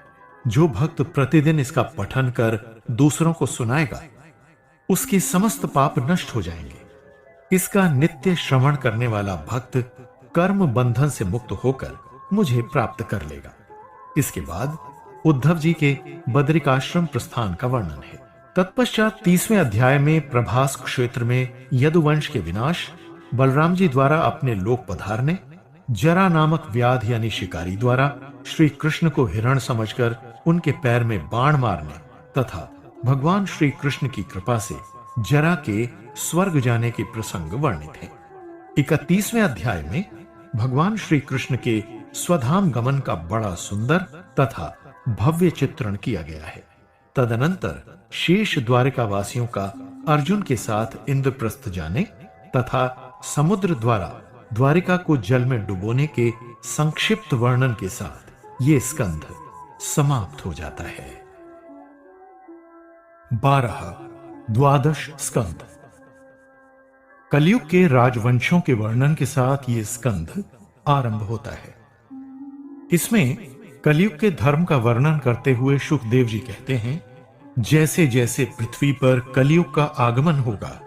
जो भक्त प्रतिदिन इसका पठन कर दूसरों को सुनाएगा उसके समस्त पाप नष्ट हो जाएंगे। इसका नित्य श्रवण करने वाला भक्त कर्म बंधन से मुक्त होकर मुझे प्राप्त कर लेगा। इसके बाद उद्धव जी के बद्रिकाश्रम प्रस्थान का वर्णन है। तत्पश्चात 30वें अध्याय में प्रभास क्षेत्र में यदुवंश के विनाश, बलराम जी द्वारा अपने लोक पधारने, जरा नामक व्याध यानी शिकारी द्वारा श्री कृष्ण को हिरण समझकर उनके पैर में बाण मारने तथा भगवान श्री कृष्ण की कृपा से जरा के स्वर्ग जाने के प्रसंग वर्णित हैं। 31वें अध्याय में भगवान श्री कृष्ण के स्वधाम गमन का बड़ा सुंदर तथा भव्य चित्रण किया गया है। तदनंतर शेष द्वारिका वासियों का अर्जुन के साथ इंद्रप्रस्थ जाने तथा समुद्र द्वारा द्वारिका को जल में डुबोने के संक्षिप्त वर्णन के साथ ये स्कंध समाप्त हो जाता है। 12 स्कंध कलयुग के राजवंशों के वर्णन के साथ ये स्कंध आरंभ होता है। इसमें कलयुग के धर्म का वर्णन करते हुए शुकदेव जी कहते हैं, जैसे जैसे पृथ्वी पर कलयुग का आगमन होगा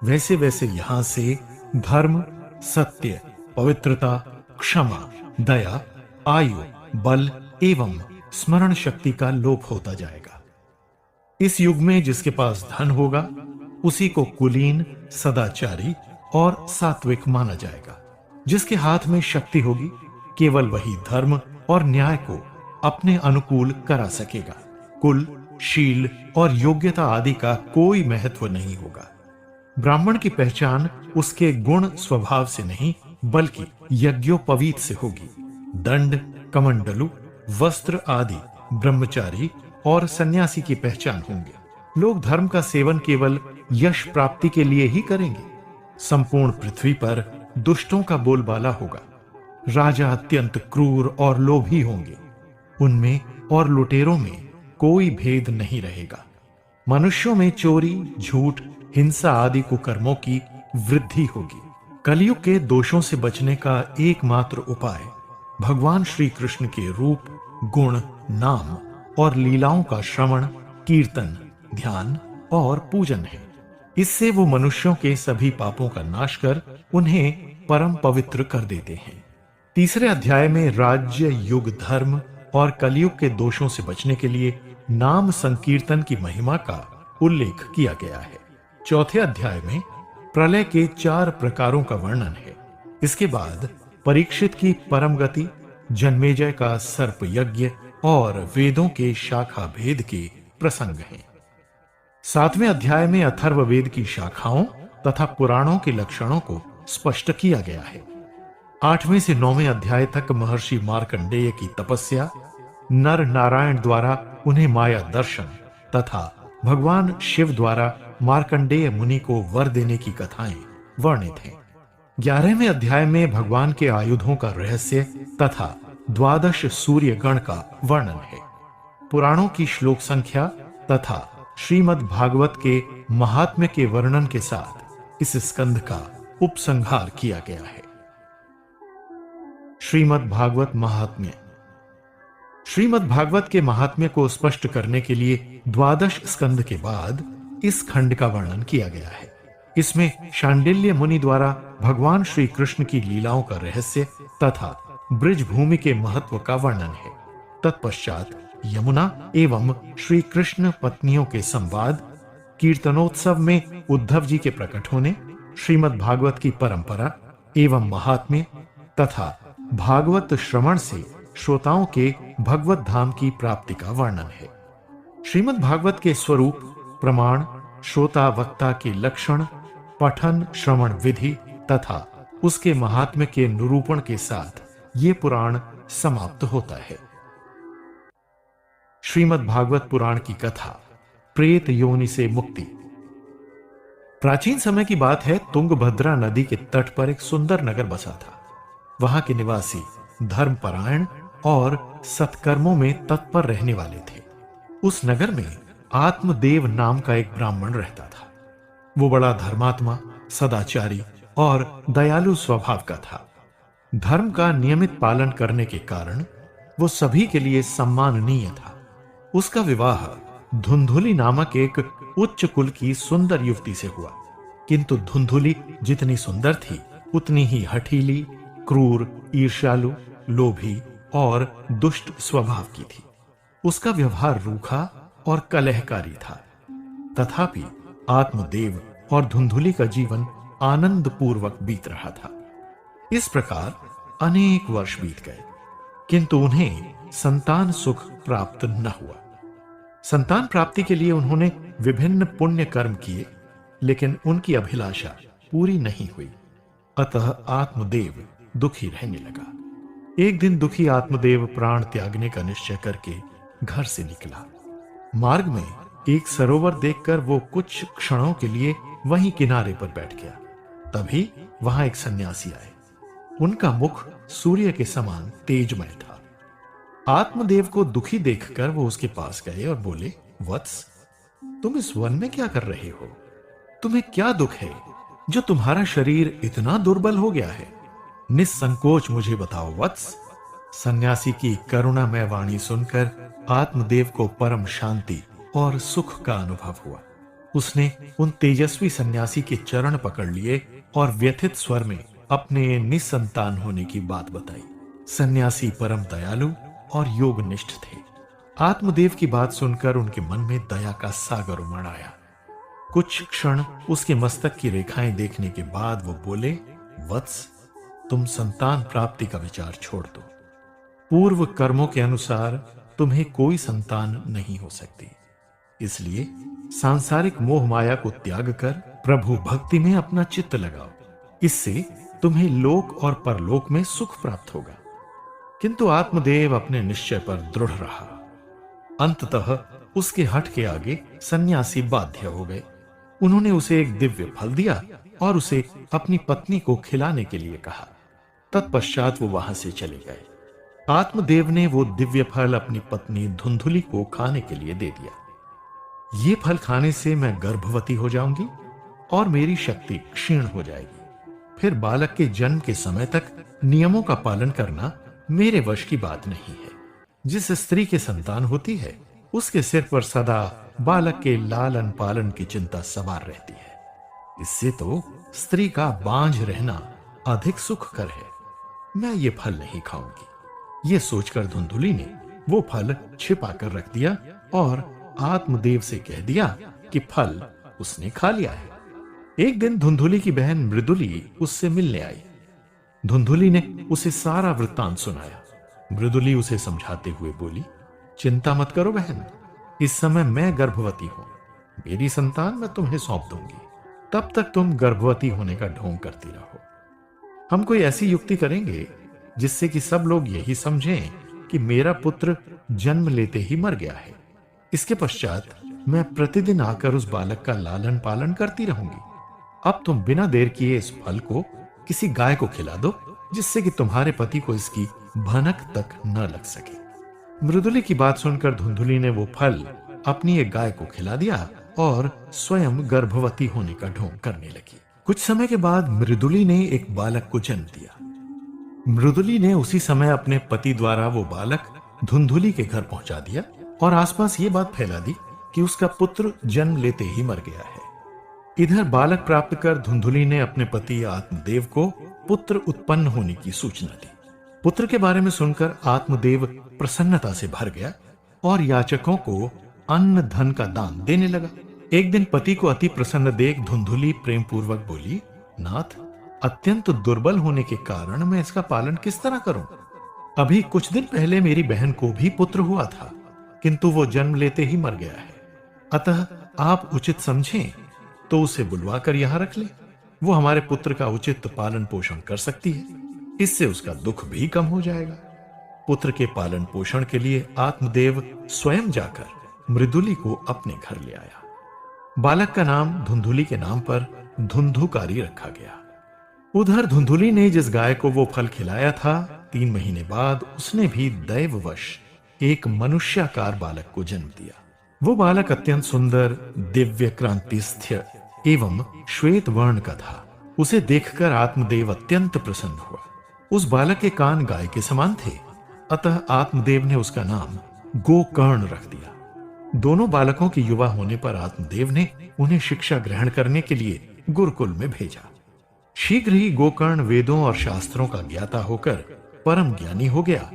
वैसे वैसे यहां से धर्म, सत्य, पवित्रता, क्षमा, दया, आयु, बल एवं स्मरण शक्ति का लोप होता जाएगा। इस युग में जिसके पास धन होगा उसी को कुलीन, सदाचारी और सात्विक माना जाएगा। जिसके हाथ में शक्ति होगी केवल वही धर्म और न्याय को अपने अनुकूल करा सकेगा। कुल, शील और योग्यता आदि का कोई महत्व नहीं होगा। ब्राह्मण की पहचान उसके गुण स्वभाव से नहीं बल्कि यज्ञोपवीत से होगी। दंड, कमंडलु, वस्त्र आदि ब्रह्मचारी और सन्यासी की पहचान होंगे। लोग धर्म का सेवन केवल यश प्राप्ति के लिए ही करेंगे। संपूर्ण पृथ्वी पर दुष्टों का बोलबाला होगा। राजा अत्यंत क्रूर और लोभी होंगे। उनमें और लुटेरों में कोई भेद नहीं रहेगा। मनुष्यों में चोरी, झूठ, हिंसा आदि कुकर्मों की वृद्धि होगी। कलयुग के दोषों से बचने का एकमात्र उपाय भगवान श्री कृष्ण के रूप, गुण, नाम और लीलाओं का श्रवण, कीर्तन, ध्यान और पूजन है। इससे वो मनुष्यों के सभी पापों का नाश कर उन्हें परम पवित्र कर देते हैं। तीसरे अध्याय में राज्य, युग, धर्म और कलयुग के दोषों से बचने के लिए नाम संकीर्तन की महिमा का उल्लेख किया गया है। चौथे अध्याय में प्रलय के 4 प्रकारों का वर्णन है। इसके बाद परीक्षित की परम गति, जन्मेजय का सर्प यज्ञ और वेदों के शाखा भेद के प्रसंग हैं। 7वें अध्याय में अथर्ववेद की शाखाओं तथा पुराणों के लक्षणों को स्पष्ट किया गया है। 8वें से 9वें अध्याय तक महर्षि मार्कंडेय की तपस्या, नर नारायण द्वारा उन्हें माया दर्शन तथा भगवान शिव द्वारा मार्कंडेय मुनि को वर देने की कथाएं वर्णित हैं। 11वें अध्याय में भगवान के आयुधों का रहस्य तथा 12 सूर्य गण का वर्णन है। पुराणों की श्लोक संख्या तथा श्रीमद् भागवत के महात्म्य के वर्णन के साथ इस स्कंध का उपसंहार किया गया है। श्रीमद् भागवत महात्म्य। श्रीमद् भागवत के महात्म्य को स्पष्ट करने के लिए 12 स्कंध के बाद इस खंड का वर्णन किया गया है। इसमें शांडिल्य मुनि द्वारा भगवान श्री कृष्ण की लीलाओं का रहस्य तथा ब्रिज भूमि के महत्व का वर्णन है। तत्पश्चात यमुना एवं श्री कृष्ण पत्नियों के संवाद, कीर्तनोत्सव में उद्धव जी के प्रकट होने, श्रीमद् भागवत की परंपरा एवं महात्म्य तथा भागवत श्रवण से श्रोताओं के भगवत धाम की प्राप्ति का वर्णन है। श्रीमद् भागवत के स्वरूप, प्रमाण, श्रोता वक्ता के लक्षण, पठन श्रवण विधि तथा उसके महात्म्य के निरूपण के साथ ये पुराण समाप्त होता है। श्रीमद् भागवत पुराण की कथा, प्रेत योनि से मुक्ति। प्राचीन समय की बात है। तुंगभद्रा नदी के तट पर एक सुंदर नगर बसा था। वहां के निवासी धर्मपरायण और सत्कर्मों में तत्पर रहने वाले थे। उस नगर में आत्मदेव नाम का एक ब्राह्मण रहता था। वो बड़ा धर्मात्मा, सदाचारी और दयालु स्वभाव का था। धर्म का नियमित पालन करने के कारण वो सभी के लिए सम्माननीय था। उसका विवाह धुंधुली नामक एक उच्च कुल की सुंदर युवती से हुआ। किंतु धुंधुली जितनी सुंदर थी उतनी ही हठीली, क्रूर, ईर्ष्यालु, लोभी और दुष्ट स्वभाव की थी। उसका व्यवहार रूखा और कलहकारी था। तथापि आत्मदेव और धुंधुली का जीवन आनंद पूर्वक बीत रहा था। इस प्रकार अनेक वर्ष बीत गए, किंतु उन्हें संतान सुख प्राप्त न हुआ। संतान प्राप्ति के लिए उन्होंने विभिन्न पुण्य कर्म किए, लेकिन उनकी अभिलाषा पूरी नहीं हुई। अतः आत्मदेव दुखी रहने लगा। एक दिन दुखी आत्मदेव प्राण त्यागने का निश्चय करके घर से निकला। मार्ग में एक सरोवर देखकर वो कुछ क्षणों के लिए वहीं किनारे पर बैठ गया। तभी वहां एक सन्यासी आए। उनका मुख सूर्य के समान तेजमय था। आत्मदेव को दुखी देखकर वो उसके पास गए और बोले, वत्स, तुम इस वन में क्या कर रहे हो? तुम्हें क्या दुख है जो तुम्हारा शरीर इतना दुर्बल हो गया है? निस्संकोच मुझे बताओ वत्स। सन्यासी की करुणामय वाणी सुनकर आत्मदेव को परम शांति और सुख का अनुभव हुआ। उसने उन तेजस्वी सन्यासी के चरण पकड़ लिए और व्यथित स्वर में अपने निसंतान होने की बात बताई। सन्यासी परम दयालु और योगनिष्ठ थे। आत्मदेव की बात सुनकर उनके मन में दया का सागर उमड़ आया। कुछ क्षण उसके मस्तक की रेखाएं देखने के बाद वो बोले, वत्स, तुम संतान प्राप्ति का विचार छोड़ दो। पूर्व कर्मों के अनुसार तुम्हें कोई संतान नहीं हो सकती। इसलिए सांसारिक मोह माया को त्याग कर प्रभु भक्ति में अपना चित्त लगाओ। इससे तुम्हें लोक और परलोक में सुख प्राप्त होगा। किंतु आत्मदेव अपने निश्चय पर दृढ़ रहा। अंततः उसके हठ के आगे सन्यासी बाध्य हो गए। उन्होंने उसे एक दिव्य फल दिया और उसे अपनी पत्नी को खिलाने के लिए कहा। तत्पश्चात वो वहां से चले गए। आत्मदेव ने वो दिव्य फल अपनी पत्नी धुंधुली को खाने के लिए दे दिया। ये फल खाने से मैं गर्भवती हो जाऊंगी और मेरी शक्ति क्षीण हो जाएगी। फिर बालक के जन्म के समय तक नियमों का पालन करना मेरे वश की बात नहीं है। जिस स्त्री के संतान होती है उसके सिर पर सदा बालक के लालन पालन की चिंता सवार रहती है। इससे तो स्त्री का बांझ रहना अधिक सुखकर है। मैं ये फल नहीं खाऊंगी। ये सोचकर धुंधुली ने वो फल छिपा कर रख दिया और आत्मदेव से कह दिया कि फल उसने खा लिया है। एक दिन धुंधुली की बहन मृदुली उससे मिलने आई। धुंधुली ने उसे सारा वृत्तांत सुनाया। मृदुली उसे समझाते हुए बोली, चिंता मत करो बहन, इस समय मैं गर्भवती हूं। मेरी संतान मैं तुम्हें सौंप दूंगी। तब तक तुम गर्भवती होने का ढोंग करती रहो। हम कोई ऐसी युक्ति करेंगे जिससे कि सब लोग यही समझें कि मेरा पुत्र जन्म लेते ही मर गया है। इसके पश्चात मैं प्रतिदिन आकर उस बालक का लालन पालन करती रहूंगी। अब तुम बिना देर किए इस फल को किसी गाय को खिला दो, जिससे कि तुम्हारे पति को इसकी भनक तक न लग सके। मृदुली की बात सुनकर धुंधुली ने वो फल अपनी एक गाय को खिला दिया और स्वयं गर्भवती होने का ढोंग करने लगी। कुछ समय के बाद मृदुली ने एक बालक को जन्म दिया। मृदुली ने उसी समय अपने पति द्वारा वो बालक धुंधुली के घर पहुंचा दिया और आसपास ये बात फैला दी कि उसका पुत्र जन्म लेते ही मर गया है। इधर बालक प्राप्त कर धुंधुली ने अपने पति आत्मदेव को पुत्र उत्पन्न होने की सूचना दी। पुत्र के बारे में सुनकर आत्मदेव प्रसन्नता से भर गया और याचकों को अन्न धन का दान देने लगा। एक दिन पति को अति प्रसन्न देख धुंधुली प्रेम पूर्वक बोली, नाथ, अत्यंत दुर्बल होने के कारण मैं इसका पालन किस तरह करूं? अभी कुछ दिन पहले मेरी बहन को भी पुत्र हुआ था, किंतु वो जन्म लेते ही मर गया है। अतः आप उचित समझें तो उसे बुलवा कर यहां रख ले। वो हमारे पुत्र का उचित पालन पोषण कर सकती है, इससे उसका दुख भी कम हो जाएगा। पुत्र के पालन पोषण के लिए आत्मदेव स्वयं जाकर मृदुली को अपने घर ले आया। बालक का नाम धुंधुली के नाम पर धुंधुकारी रखा गया। उधर धुंधुली ने जिस गाय को वो फल खिलाया था, 3 महीने बाद उसने भी दैववश एक मनुष्याकार बालक को जन्म दिया। वो बालक अत्यंत सुंदर, दिव्य क्रांतिस्थ्य एवं श्वेत वर्ण का था। उसे देखकर आत्मदेव अत्यंत प्रसन्न हुआ। उस बालक के कान गाय के समान थे, अतः आत्मदेव ने उसका नाम गोकर्ण रख दिया। दोनों बालकों के युवा होने पर आत्मदेव ने उन्हें शिक्षा ग्रहण करने के लिए गुरुकुल में भेजा। शीघ्र ही गोकर्ण वेदों और शास्त्रों का ज्ञाता होकर परम ज्ञानी हो गया,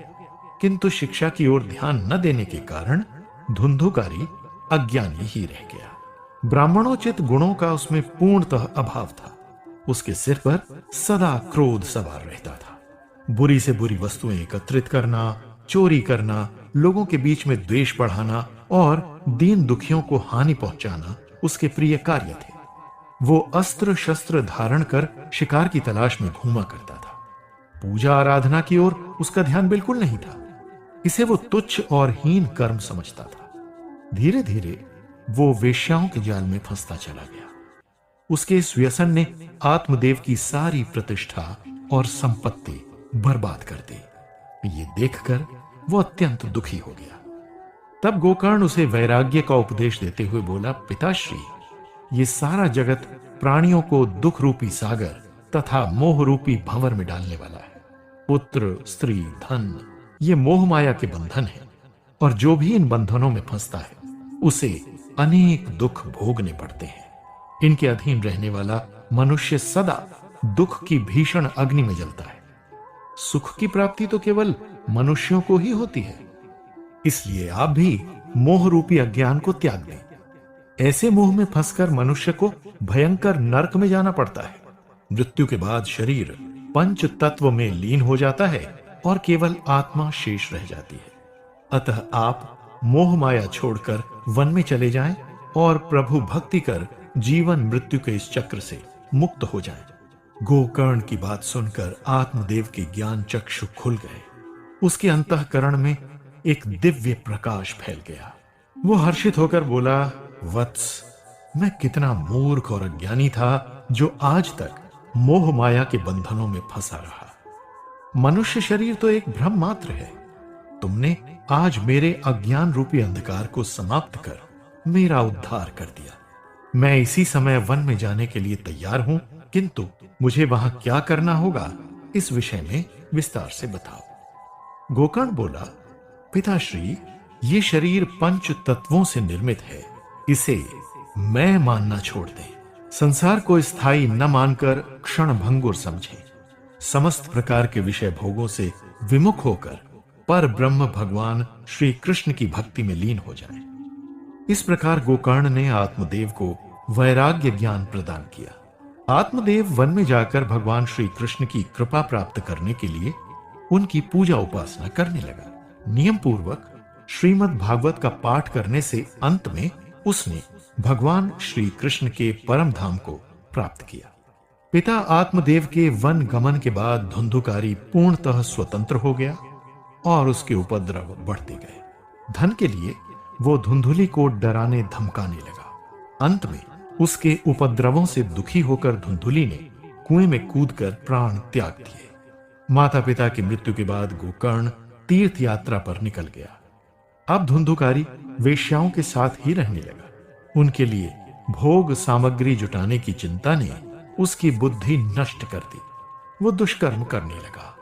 किंतु शिक्षा की ओर ध्यान न देने के कारण धुंधुकारी अज्ञानी ही रह गया। ब्राह्मणोचित गुणों का उसमें पूर्णतः अभाव था। उसके सिर पर सदा क्रोध सवार रहता था। बुरी से बुरी वस्तुएं एकत्रित करना, चोरी करना, लोगों के बीच में द्वेष बढ़ाना और दीन दुखियों को हानि पहुंचाना उसके प्रिय कार्य थे। वो अस्त्र शस्त्र धारण कर शिकार की तलाश में घूमा करता था। पूजा आराधना की ओर उसका ध्यान बिल्कुल नहीं था। इसे वो तुच्छ और हीन कर्म समझता था। धीरे धीरे वो वेश्याओं के जाल में फंसता चला गया। उसके इस व्यसन ने आत्मदेव की सारी प्रतिष्ठा और संपत्ति बर्बाद कर दी। ये देखकर वो अत्यंत दुखी हो गया। तब गोकर्ण उसे वैराग्य का उपदेश देते हुए बोला, पिताश्री, ये सारा जगत प्राणियों को दुख रूपी सागर तथा मोह रूपी भंवर में डालने वाला है। पुत्र, स्त्री, धन, ये मोह माया के बंधन है और जो भी इन बंधनों में फंसता है उसे अनेक दुख भोगने पड़ते हैं। इनके अधीन रहने वाला मनुष्य सदा दुख की भीषण अग्नि में जलता है। सुख की प्राप्ति तो केवल मनुष्यों को ही होती है। इसलिए आप भी मोह रूपी अज्ञान को त्याग दें। ऐसे मोह में फंसकर मनुष्य को भयंकर नरक में जाना पड़ता है। मृत्यु के बाद शरीर पंच तत्व में लीन हो जाता है और केवल आत्मा शेष रह जाती है। अतः आप मोह माया छोड़कर वन में चले जाएं और प्रभु भक्ति कर जीवन मृत्यु के इस चक्र से मुक्त हो जाएं। गोकर्ण की बात सुनकर आत्मदेव के ज्ञान चक्षु खुल गए। उसके अंतःकरण में एक दिव्य प्रकाश फैल गया। वो हर्षित होकर बोला, वत्स, मैं कितना मूर्ख और अज्ञानी था जो आज तक मोह माया के बंधनों में फंसा रहा। मनुष्य शरीर तो एक भ्रम मात्र है। तुमने आज मेरे अज्ञान रूपी अंधकार को समाप्त कर मेरा उद्धार कर दिया। मैं इसी समय वन में जाने के लिए तैयार हूं, किंतु मुझे वहां क्या करना होगा इस विषय में विस्तार से बताओ। गोकर्ण बोला, पिताश्री, ये शरीर पंच तत्वों से निर्मित है। इसे मैं मानना छोड़ दें। संसार को स्थायी न मानकर क्षण भंगुर समझें। समस्त प्रकार के विषय भोगों से विमुख होकर पर ब्रह्म भगवान श्री कृष्ण की भक्ति में लीन हो जाएं। इस प्रकार गोकर्ण ने आत्मदेव को वैराग्य ज्ञान प्रदान किया। आत्मदेव वन में जाकर भगवान श्री कृष्ण की कृपा प्राप्त करने के लिए उनकी पूजा उपासना करने लगा। नियम पूर्वक श्रीमद् भागवत का पाठ करने से अंत में उसने भगवान श्री कृष्ण के परम धाम को प्राप्त किया। पिता आत्मदेव के वन गमन के बाद धुंधुकारी पूर्णतः स्वतंत्र हो गया और उसके उपद्रव बढ़ते गए। धन के लिए वो धुंधुली को डराने धमकाने लगा। अंत में उसके उपद्रवों से दुखी होकर धुंधुली ने कुएं में कूदकर प्राण त्याग दिए। माता पिता की मृत्यु के बाद गोकर्ण तीर्थ यात्रा पर निकल गया। अब धुंधुकारी वेश्याओं के साथ ही रहने लगा। उनके लिए भोग सामग्री जुटाने की चिंता ने उसकी बुद्धि नष्ट कर दी। वो दुष्कर्म करने लगा।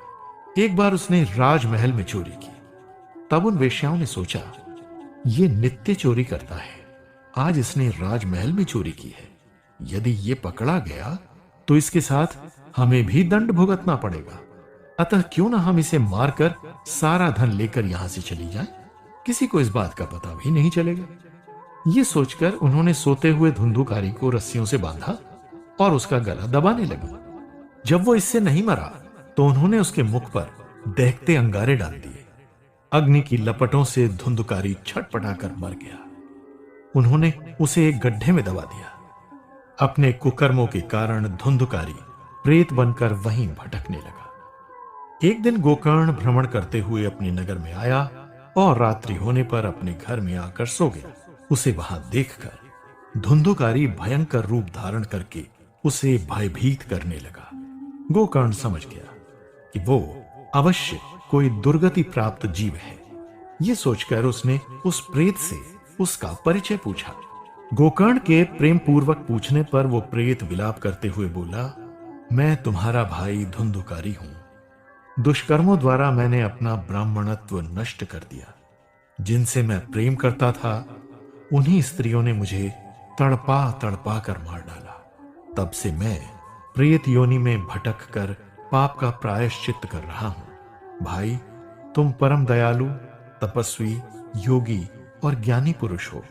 एक बार उसने राजमहल में चोरी की। तब उन वेश्याओं ने सोचा, ये नित्य चोरी करता है, आज इसने राजमहल में चोरी की है। यदि ये पकड़ा गया तो इसके साथ हमें भी दंड भुगतना पड़ेगा। अतः क्यों ना हम इसे मारकर सारा धन लेकर यहां से चली जाएं? किसी को इस बात का पता भी नहीं चलेगा। ये सोचकर उन्होंने सोते हुए धुंधुकारी को रस्सियों से बांधा और उसका गला दबाने लगे। जब वो इससे नहीं मरा तो उन्होंने उसके मुख पर दहकते अंगारे डाल दिए। अग्नि की लपटों से धुंधुकारी छटपटाकर मर गया। उन्होंने उसे एक गड्ढे में दबा दिया। अपने कुकर्मों के कारण धुंधुकारी प्रेत बनकर वहीं भटकने लगा। एक दिन गोकर्ण भ्रमण करते हुए अपने नगर में आया और रात्रि होने पर अपने घर में आकर सो गया। उसे वहां देखकर धुंधुकारी भयंकर रूप धारण करके उसे भयभीत करने लगा। गोकर्ण समझ गया कि वो अवश्य कोई दुर्गति प्राप्त जीव है। ये सोचकर उसने उस प्रेत से उसका परिचय पूछा। गोकर्ण के प्रेम पूर्वक पूछने पर वो प्रेत विलाप करते हुए बोला, मैं तुम्हारा भाई धुंधुकारी हूं। दुष्कर्मों द्वारा मैंने अपना ब्राह्मणत्व नष्ट कर दिया। जिनसे मैं प्रेम करता था उन्हीं स्त्रियों ने मुझे तड़पा तड़पा कर मार डाला। तब से मैं प्रेत योनि में भटक कर पाप का प्रायश्चित कर रहा हूं। भाई, तुम परम दयालु, तपस्वी, योगी और ज्ञानी पुरुष हो।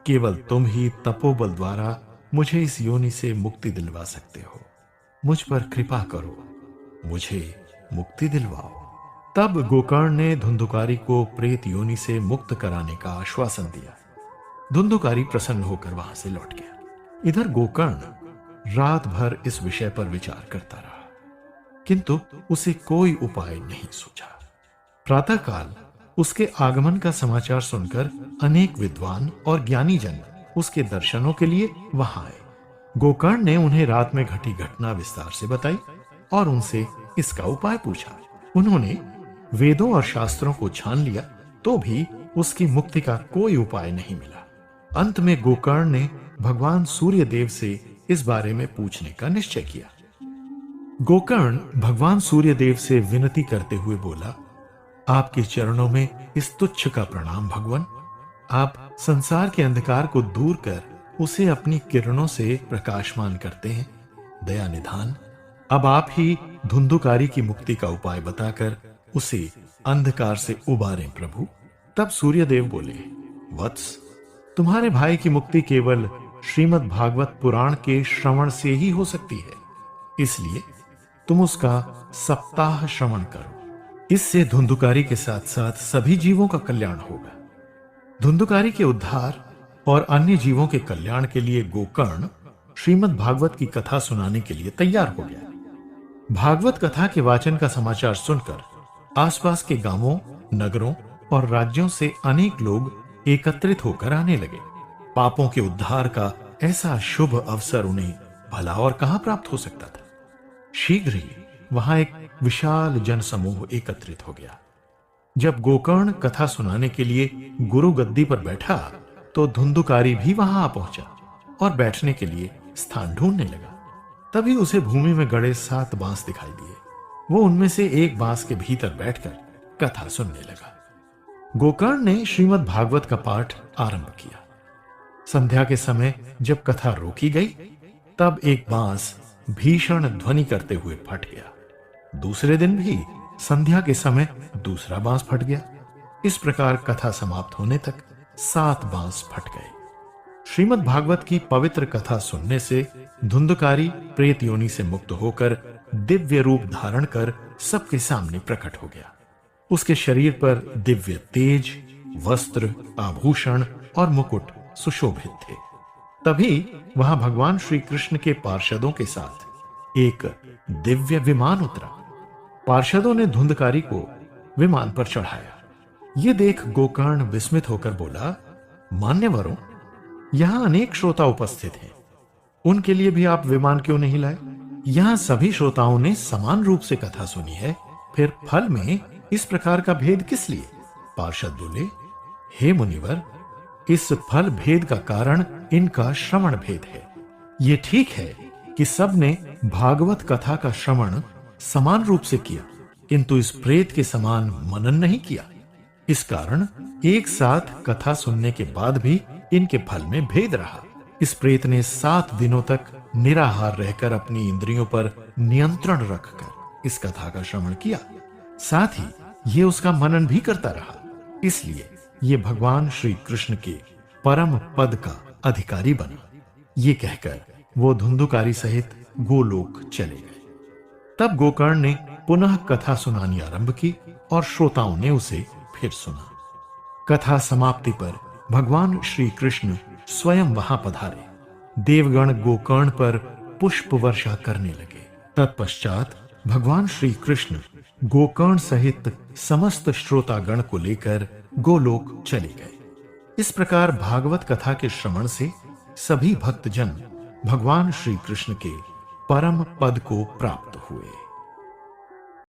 केवल तुम ही तपोबल द्वारा मुझे इस योनि से मुक्ति दिलवा सकते हो। मुझ पर कृपा करो, मुझे मुक्ति दिलवाओ। तब गोकर्ण ने धुंधुकारी को प्रेत योनि से मुक्त कराने का आश्वासन दिया। धुंधुकारी प्रसन्न होकर वहां से लौट गया। इधर गोकर्ण रात भर इस विषय पर विचार करता रहा, किंतु उसे कोई उपाय नहीं सूझा। प्रातःकाल उसके आगमन का समाचार सुनकर अनेक विद्वान और ज्ञानी जन उसके दर्शनों के लिए वहां आए। गोकर्ण ने उन्हें रात में घटी घटना विस्तार से बताई और उनसे इसका उपाय पूछा। उन्होंने वेदों और शास्त्रों को छान लिया तो भी उसकी मुक्ति का कोई उपाय नहीं मिला। अंत में गोकर्ण ने भगवान सूर्य देव से इस बारे में पूछने का निश्चय किया। गोकर्ण भगवान सूर्य देव से विनती करते हुए बोला, आपके चरणों में इस तुच्छ का प्रणाम भगवान। आप संसार के अंधकार को दूर कर उसे अपनी किरणों से प्रकाशमान करते हैं। दया निधान, अब आप ही धुंधुकारी की मुक्ति का उपाय बताकर उसे अंधकार से उबारें प्रभु। तब सूर्यदेव बोले, वत्स, तुम्हारे भाई की मुक्ति केवल श्रीमद् भागवत पुराण के श्रवण से ही हो सकती है, इसलिए तुम उसका सप्ताह श्रवण करो। इससे धुंधुकारी के साथ साथ सभी जीवों का कल्याण होगा। धुंधुकारी के उद्धार और अन्य जीवों के कल्याण के लिए गोकर्ण श्रीमद् भागवत की कथा सुनाने के लिए तैयार हो गया। भागवत कथा के वाचन का समाचार सुनकर आसपास के गांवों, नगरों और राज्यों से अनेक लोग एकत्रित होकर आने लगे। पापों के उद्धार का ऐसा शुभ अवसर उन्हें भला और कहां प्राप्त हो सकता था। शीघ्र ही वहां एक विशाल जनसमूह एकत्रित हो गया। जब गोकर्ण कथा सुनाने के लिए गुरु गद्दी पर बैठा तो धुंधुकारी भी वहां आ पहुंचा और बैठने के लिए स्थान ढूंढने लगा। तभी उसे भूमि में गड़े 7 बांस दिखाई दिए। वो उनमें से एक बांस के भीतर बैठकर कथा सुनने लगा। गोकर्ण ने श्रीमद् भागवत का पाठ आरंभ किया। संध्या के समय जब कथा रोकी गई तब एक बांस भीषण ध्वनि करते हुए फट गया। दूसरे दिन भी संध्या के समय दूसरा बांस फट गया। इस प्रकार कथा समाप्त होने तक 7 बांस फट गए। श्रीमद् भागवत की पवित्र कथा सुनने से धुंधुकारी प्रेत योनि से मुक्त होकर दिव्य रूप धारण कर सबके सामने प्रकट हो गया। उसके शरीर पर दिव्य तेज, वस्त्र, आभूषण और मुकुट सुशोभित थे। तभी वहां भगवान श्री कृष्ण के पार्षदों के साथ एक दिव्य विमान उतरा। पार्षदों ने धुंधकारी को विमान पर चढ़ाया। ये देख गोकर्ण विस्मित होकर बोला, मान्यवरों, यहां अनेक श्रोता उपस्थित हैं, उनके लिए भी आप विमान क्यों नहीं लाए? यहां सभी श्रोताओं ने समान रूप से कथा सुनी है, फिर फल में इस प्रकार का भेद किस लिए? पार्षद बोले, हे मुनिवर, इस फल भेद का कारण इनका श्रवण भेद है। ये ठीक है कि सबने भागवत कथा का श्रवण समान रूप से किया, किंतु इस प्रेत के समान मनन नहीं किया। इस कारण एक साथ कथा सुनने के बाद भी इनके फल में भेद रहा। इस प्रेत ने 7 दिनों तक निराहार रहकर अपनी इंद्रियों पर नियंत्रण रखकर इस कथा का श्रवण किया, साथ ही ये उसका मनन भी करता रहा। इसलिए ये भगवान श्री कृष्ण के परम पद का अधिकारी बना। ये कहकर वो धुंधुकारी सहित गोलोक चले गए। तब गोकर्ण ने पुनः कथा सुनानी आरंभ की और श्रोताओं ने उसे फिर सुना। कथा समाप्ति पर भगवान श्री कृष्ण स्वयं वहां पधारे। देवगण गोकर्ण पर पुष्प वर्षा करने लगे। तत्पश्चात भगवान श्री कृष्ण गोकर्ण सहित समस्त श्रोतागण को लेकर गोलोक चले गए। इस प्रकार भागवत कथा के श्रवण से सभी भक्तजन भगवान श्री कृष्ण के परम पद को प्राप्त हुए।